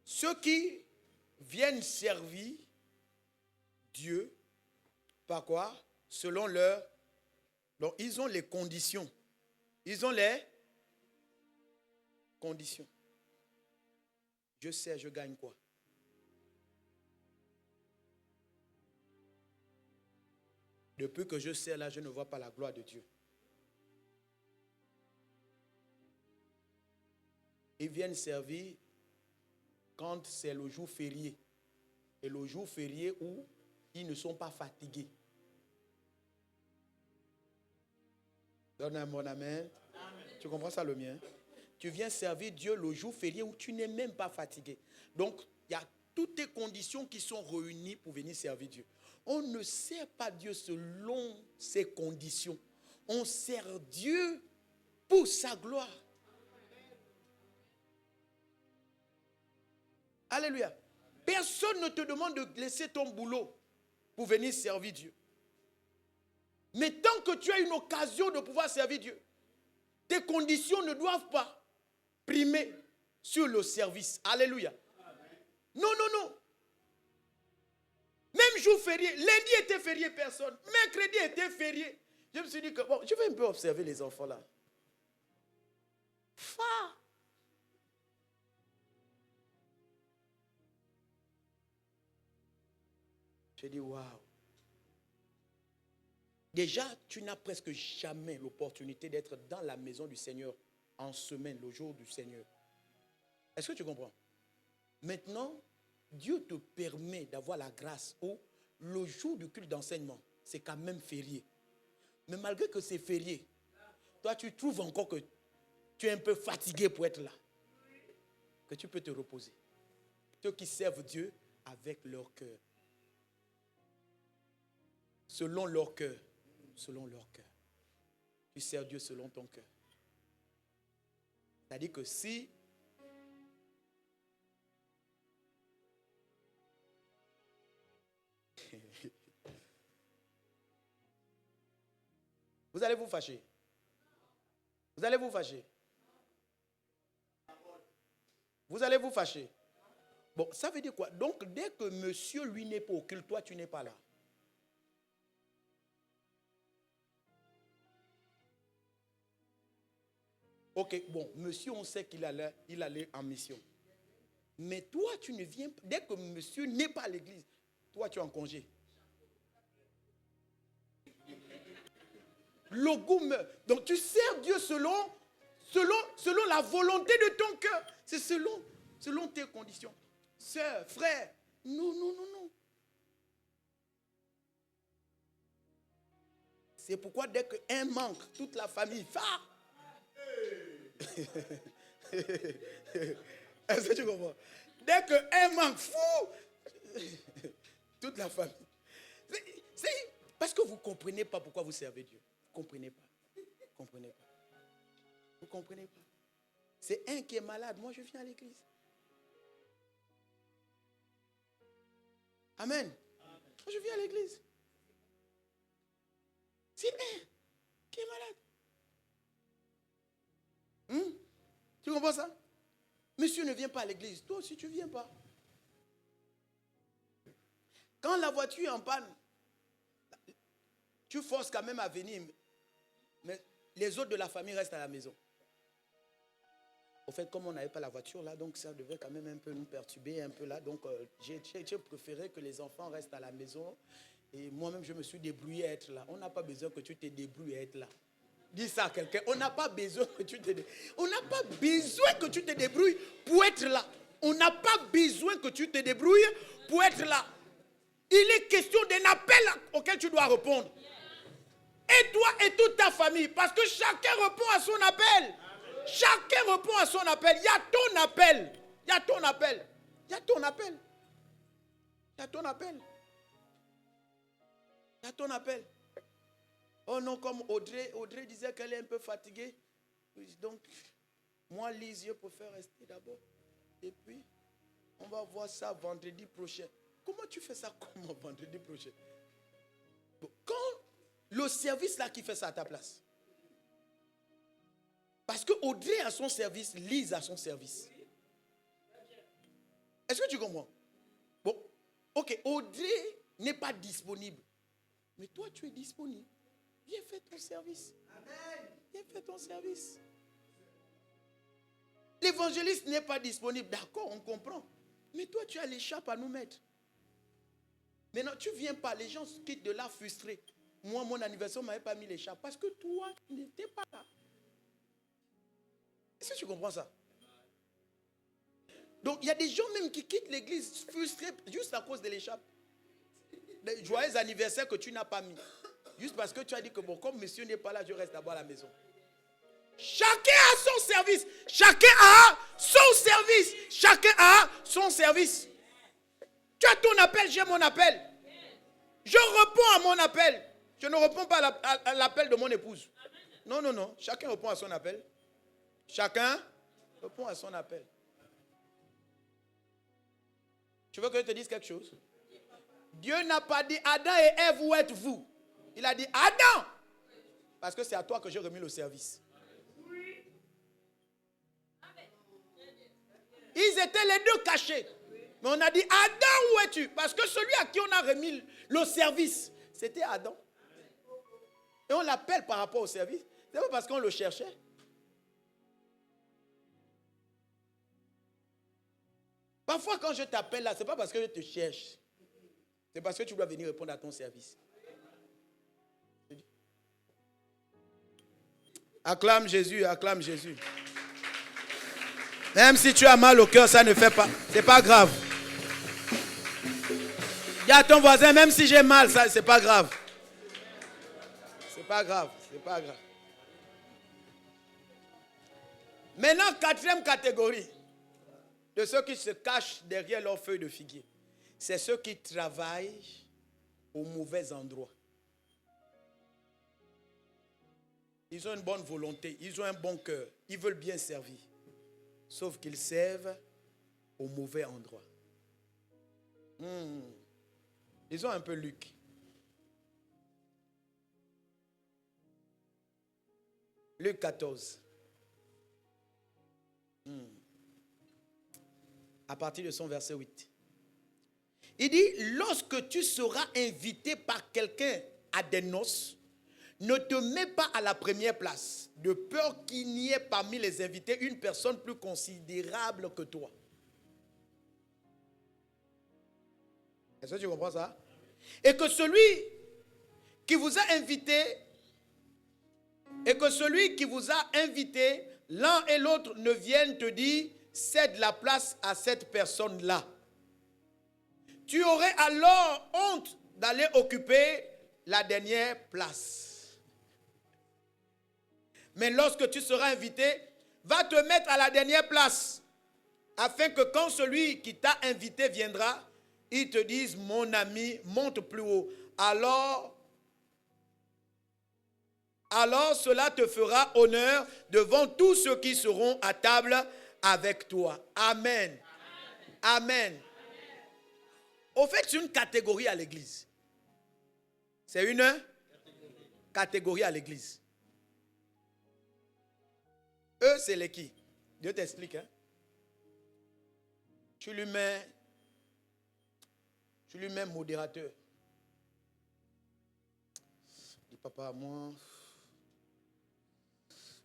Ceux qui viennent servir Dieu, par quoi? Selon leur... Donc, ils ont les conditions. Ils ont les conditions. je sers, je gagne quoi? Depuis que je sers là, je ne vois pas la gloire de Dieu. Ils viennent servir quand c'est le jour férié. Et le jour férié où ils ne sont pas fatigués. Donne un bon amen. Amen. Tu comprends ça le mien? Tu viens servir Dieu le jour férié où tu n'es même pas fatigué. Donc, il y a toutes les conditions qui sont réunies pour venir servir Dieu. On ne sert pas Dieu selon ses conditions. On sert Dieu pour sa gloire. Alléluia. Personne ne te demande de laisser ton boulot pour venir servir Dieu. Mais tant que tu as une occasion de pouvoir servir Dieu, tes conditions ne doivent pas primer sur le service. Alléluia. Non, non, non. Même jour férié, lundi était férié, personne. Mercredi était férié. Je me suis dit que, bon, je vais un peu observer les enfants là. J'ai dit, waouh. Déjà, tu n'as presque jamais l'opportunité d'être dans la maison du Seigneur en semaine, le jour du Seigneur. Est-ce que tu comprends? Maintenant, Dieu te permet d'avoir la grâce où le jour du culte d'enseignement, c'est quand même férié. Mais malgré que c'est férié, toi, tu trouves encore que tu es un peu fatigué pour être là. Que tu peux te reposer. Ceux qui servent Dieu avec leur cœur. Selon leur cœur. Selon leur cœur. Tu sers Dieu selon ton cœur. C'est-à-dire que si vous allez vous fâcher. Vous allez vous fâcher. Vous allez vous fâcher. Bon, ça veut dire quoi? Donc, dès que monsieur, lui, n'est pas au culte, toi, tu n'es pas là. Ok, bon, monsieur, on sait qu'il allait en mission. Mais toi, tu ne viens pas. Dès que monsieur n'est pas à l'église, toi, tu es en congé. Le goût meurt. Donc, tu sers Dieu selon la volonté de ton cœur. C'est selon tes conditions. Sœur, frère, non, non, non, non. C'est pourquoi dès qu'un manque, toute la famille va. Est-ce que tu comprends? Dès qu'un manque, fou, toute la famille. C'est parce que vous ne comprenez pas pourquoi vous servez Dieu. Vous ne comprenez pas. Vous ne comprenez pas. Vous ne comprenez pas. C'est un qui est malade. Moi, je viens à l'église. Amen. Moi, je viens à l'église. C'est un qui est malade. Tu comprends ça? Monsieur ne vient pas à l'église. Toi aussi, tu ne viens pas. Quand la voiture est en panne, tu forces quand même à venir. Mais les autres de la famille restent à la maison. Au fait, comme on n'avait pas la voiture là, donc ça devait quand même un peu nous perturber un peu là. Donc j'ai préféré que les enfants restent à la maison. Et moi-même, je me suis débrouillé à être là. On n'a pas besoin que tu te débrouilles à être là. Dis ça à quelqu'un. On n'a pas besoin que tu te débrouilles. On n'a pas besoin que tu te débrouilles pour être là. On n'a pas besoin que tu te débrouilles pour être là. Il est question d'un appel auquel tu dois répondre. Et toi et toute ta famille. Parce que chacun répond à son appel. Chacun répond à son appel. Il y a ton appel. Il y a ton appel. Il y a ton appel. Il y a ton appel. Il y a ton appel. Oh non, comme Audrey disait qu'elle est un peu fatiguée. Donc, moi, Lise, je préfère rester d'abord. Et puis, on va voir ça vendredi prochain. Comment tu fais ça comment vendredi prochain? Bon, quand le service là qui fait ça à ta place. Parce que Audrey a son service, Lise a son service. Est-ce que tu comprends? Bon, ok, Audrey n'est pas disponible. Mais toi, tu es disponible. Viens faire ton service. Amen. Viens faire ton service. L'évangéliste n'est pas disponible. D'accord, on comprend. Mais toi, tu as l'écharpe à nous mettre. Maintenant, tu ne viens pas. Les gens quittent de là frustrés. Moi, mon anniversaire, on ne m'avait pas mis l'écharpe. Parce que toi, tu n'étais pas là. Est-ce que tu comprends ça? Donc, il y a des gens même qui quittent l'église frustrés juste à cause de l'écharpe. Des joyeux anniversaires que tu n'as pas mis. Juste parce que tu as dit que bon, comme monsieur n'est pas là, je reste d'abord à la maison. Chacun a son service. Chacun a son service. Chacun a son service. Tu as ton appel, j'ai mon appel. Je réponds à mon appel. Je ne réponds pas à l'appel de mon épouse. Non, non, non. Chacun répond à son appel. Chacun répond à son appel. Tu veux que je te dise quelque chose? Dieu n'a pas dit Adam et Ève, où êtes-vous? Il a dit Adam. Parce que c'est à toi que j'ai remis le service. Ils étaient les deux cachés. Mais on a dit Adam, où es-tu? Parce que celui à qui on a remis le service, c'était Adam. Et on l'appelle par rapport au service. C'est pas parce qu'on le cherchait. Parfois, quand je t'appelle là, ce n'est pas parce que je te cherche. C'est parce que tu dois venir répondre à ton service. Acclame Jésus, acclame Jésus. Même si tu as mal au cœur, ça ne fait pas. C'est pas grave. Dis à ton voisin, même si j'ai mal, ça, c'est pas grave. C'est pas grave, c'est pas grave. Maintenant, quatrième catégorie de ceux qui se cachent derrière leur feuille de figuier. C'est ceux qui travaillent au mauvais endroit. Ils ont une bonne volonté, ils ont un bon cœur, ils veulent bien servir. Sauf qu'ils servent au mauvais endroit. Ils ont un peu Luc. Luc 14. À partir de son verset 8. Il dit, lorsque tu seras invité par quelqu'un à des noces, ne te mets pas à la première place, de peur qu'il n'y ait parmi les invités une personne plus considérable que toi. Est-ce que tu comprends ça? Et que celui qui vous a invité, l'un et l'autre ne viennent te dire, cède la place à cette personne-là. Tu aurais alors honte d'aller occuper la dernière place. Mais lorsque tu seras invité, va te mettre à la dernière place, afin que quand celui qui t'a invité viendra, il te dise, mon ami, monte plus haut. Alors cela te fera honneur devant tous ceux qui seront à table avec toi. Amen. Amen. Au fait, c'est une catégorie à l'église. C'est une catégorie à l'église. Eux, c'est les qui? Dieu t'explique. Hein? Tu lui mets modérateur. Dis, papa, moi,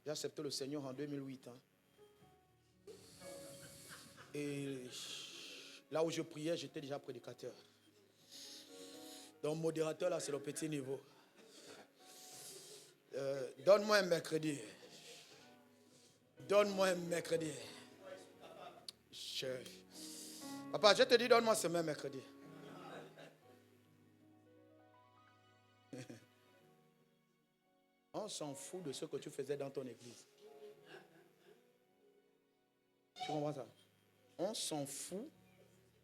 j'ai accepté le Seigneur en 2008. Hein. Et là où je priais, j'étais déjà prédicateur. Donc, modérateur, là, c'est le petit niveau. Donne-moi un mercredi. Donne-moi un mercredi. Papa, je te dis, donne-moi ce même mercredi. On s'en fout de ce que tu faisais dans ton église. Tu comprends ça? On s'en fout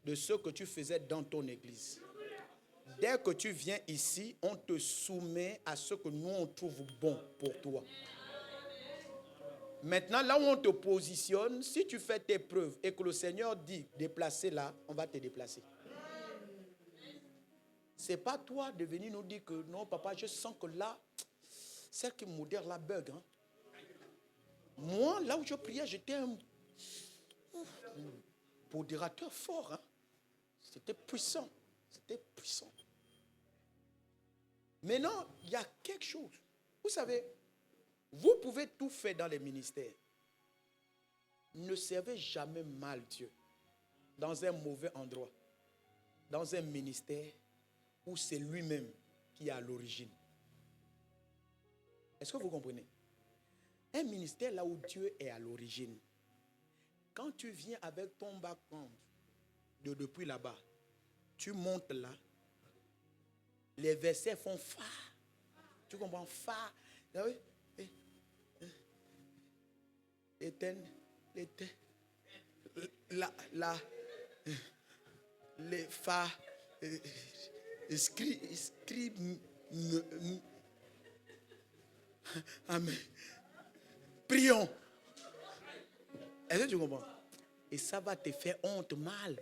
de ce que tu faisais dans ton église. Dès que tu viens ici, on te soumet à ce que nous, on trouve bon pour toi. Maintenant, là où on te positionne, si tu fais tes preuves et que le Seigneur dit déplacer là, on va te déplacer. Ce n'est pas toi de venir nous dire que non, papa, je sens que là, celle qui modère la bug. Hein. Moi, là où je priais, j'étais un modérateur fort. Hein. C'était puissant. C'était puissant. Maintenant, il y a quelque chose. Vous savez, vous pouvez tout faire dans les ministères. Ne servez jamais mal Dieu dans un mauvais endroit, dans un ministère où c'est lui-même qui est à l'origine. Est-ce que vous comprenez? Un ministère là où Dieu est à l'origine. Quand tu viens avec ton background depuis là-bas, tu montes là, les versets font fa. Tu comprends? Fa. Les fa, amen. Prions. Est-ce que tu comprends? Et ça va te faire honte mal.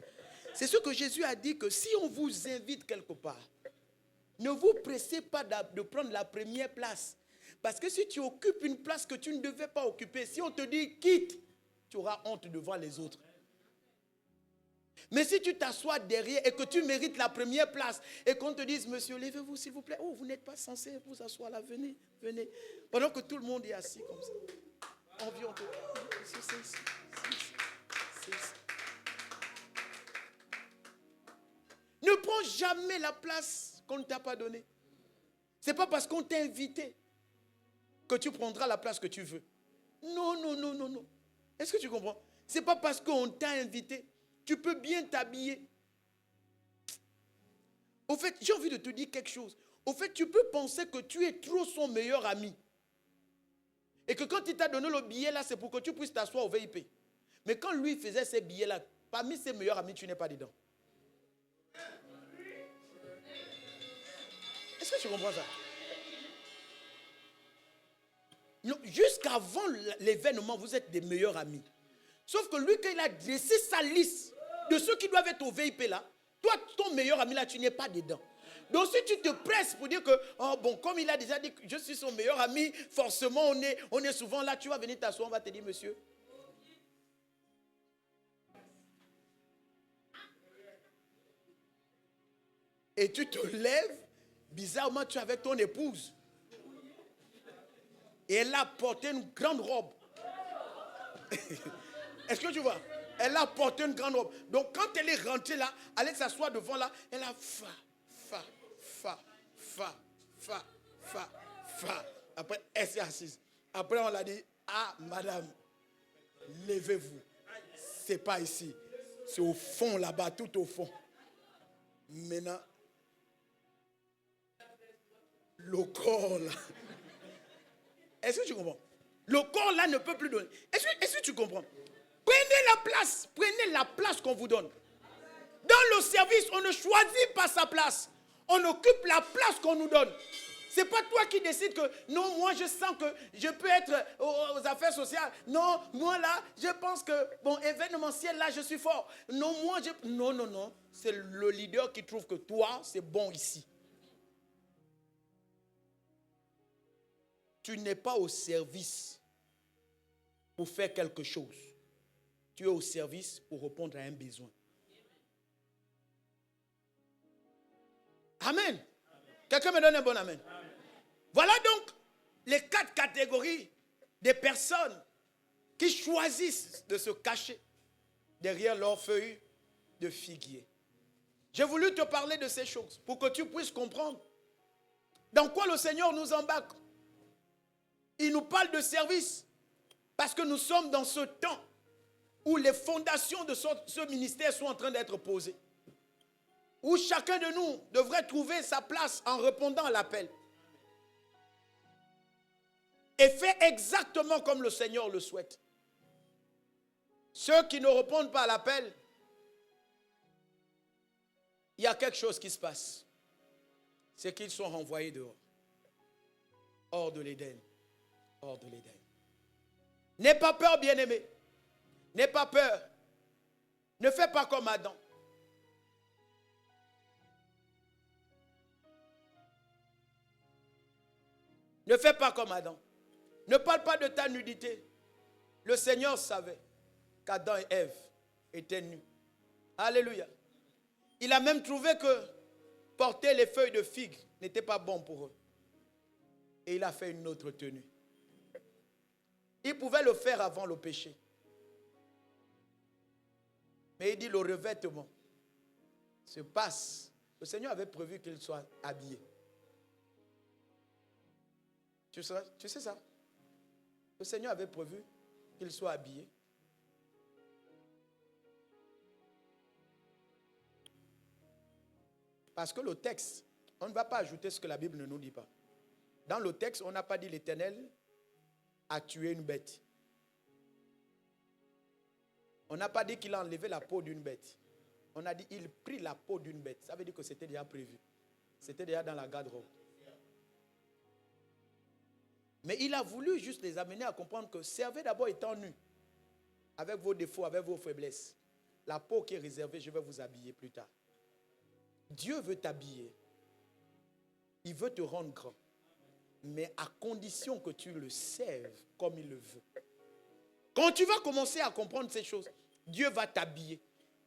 C'est ce que Jésus a dit, que si on vous invite quelque part, ne vous pressez pas de prendre la première place. Parce que si tu occupes une place que tu ne devais pas occuper, si on te dit quitte, tu auras honte devant les autres. Mais si tu t'assois derrière et que tu mérites la première place et qu'on te dise, monsieur, levez-vous s'il vous plaît. Oh, vous n'êtes pas censé vous asseoir là, venez, venez. Pendant que tout le monde est assis comme ça. On vient, on te dit, ne prends jamais la place qu'on ne t'a pas donnée. Ce n'est pas parce qu'on t'a invité que tu prendras la place que tu veux. Non, non, non, non, non. Est-ce que tu comprends? Ce n'est pas parce qu'on t'a invité. Tu peux bien t'habiller. Au fait, j'ai envie de te dire quelque chose. Au fait, tu peux penser que tu es trop son meilleur ami. Et que quand il t'a donné le billet là, c'est pour que tu puisses t'asseoir au VIP. Mais quand lui faisait ces billets là, parmi ses meilleurs amis, tu n'es pas dedans. Est-ce que tu comprends ça? Jusqu'avant l'événement, vous êtes des meilleurs amis. Sauf que lui, quand il a dressé sa liste de ceux qui doivent être au VIP là, toi, ton meilleur ami là, tu n'es pas dedans. Donc si tu te presses pour dire que, oh bon, comme il a déjà dit que je suis son meilleur ami, forcément on est souvent là, tu vas venir t'asseoir, on va te dire, monsieur. Et tu te lèves, bizarrement tu es avec ton épouse. Et elle a porté une grande robe. Est-ce que tu vois? Elle a porté une grande robe. Donc quand elle est rentrée là, elle est s'asseoir devant là, elle a fa. Après, elle s'est assise. Après, on l'a dit, ah, madame, levez-vous. C'est pas ici. C'est au fond là-bas, tout au fond. Maintenant, le corps là. Est-ce que tu comprends? Le corps là ne peut plus donner. Est-ce que tu comprends? Prenez la place qu'on vous donne. Dans le service, on ne choisit pas sa place. On occupe la place qu'on nous donne. Ce n'est pas toi qui décides que, non, moi je sens que je peux être aux affaires sociales. Non, moi là, je pense que, bon, événementiel, là, je suis fort. Non, moi, non. C'est le leader qui trouve que toi, c'est bon ici. Tu n'es pas au service pour faire quelque chose. Tu es au service pour répondre à un besoin. Amen. Quelqu'un me donne un bon amen. Voilà donc les 4 catégories des personnes qui choisissent de se cacher derrière leur feuille de figuier. J'ai voulu te parler de ces choses pour que tu puisses comprendre dans quoi le Seigneur nous embarque. Il nous parle de service parce que nous sommes dans ce temps où les fondations de ce ministère sont en train d'être posées. Où chacun de nous devrait trouver sa place en répondant à l'appel. Et faire exactement comme le Seigneur le souhaite. Ceux qui ne répondent pas à l'appel, il y a quelque chose qui se passe. C'est qu'ils sont renvoyés dehors. Hors de l'Éden. Hors de l'Éden. N'aie pas peur, bien-aimé. N'aie pas peur. Ne fais pas comme Adam. Ne fais pas comme Adam. Ne parle pas de ta nudité. Le Seigneur savait qu'Adam et Ève étaient nus. Alléluia. Il a même trouvé que porter les feuilles de figue n'était pas bon pour eux. Et il a fait une autre tenue. Il pouvait le faire avant le péché. Mais il dit le revêtement se passe. Le Seigneur avait prévu qu'il soit habillé. Tu sais ça? Le Seigneur avait prévu qu'il soit habillé. Parce que le texte, on ne va pas ajouter ce que la Bible ne nous dit pas. Dans le texte, on n'a pas dit l'Éternel a tué une bête. On n'a pas dit qu'il a enlevé la peau d'une bête. On a dit qu'il prit la peau d'une bête. Ça veut dire que c'était déjà prévu. C'était déjà dans la garde-robe. Mais il a voulu juste les amener à comprendre que servez d'abord étant nus, avec vos défauts, avec vos faiblesses. La peau qui est réservée, je vais vous habiller plus tard. Dieu veut t'habiller. Il veut te rendre grand. Mais à condition que tu le serves comme il le veut. Quand tu vas commencer à comprendre ces choses, Dieu va t'habiller.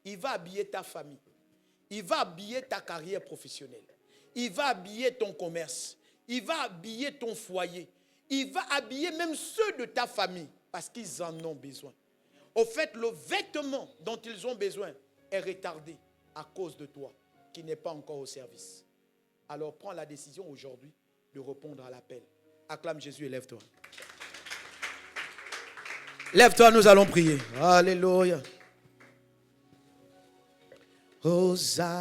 Il va habiller ta famille. Il va habiller ta carrière professionnelle. Il va habiller ton commerce. Il va habiller ton foyer. Il va habiller même ceux de ta famille parce qu'ils en ont besoin. Au fait, le vêtement dont ils ont besoin est retardé à cause de toi qui n'es pas encore au service. Alors prends la décision aujourd'hui de répondre à l'appel. Acclame Jésus et lève-toi. Lève-toi, nous allons prier. Alléluia. Hosanna.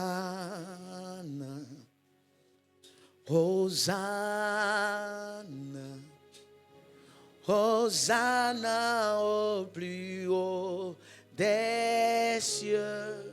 Hosanna. Hosanna au plus haut des cieux.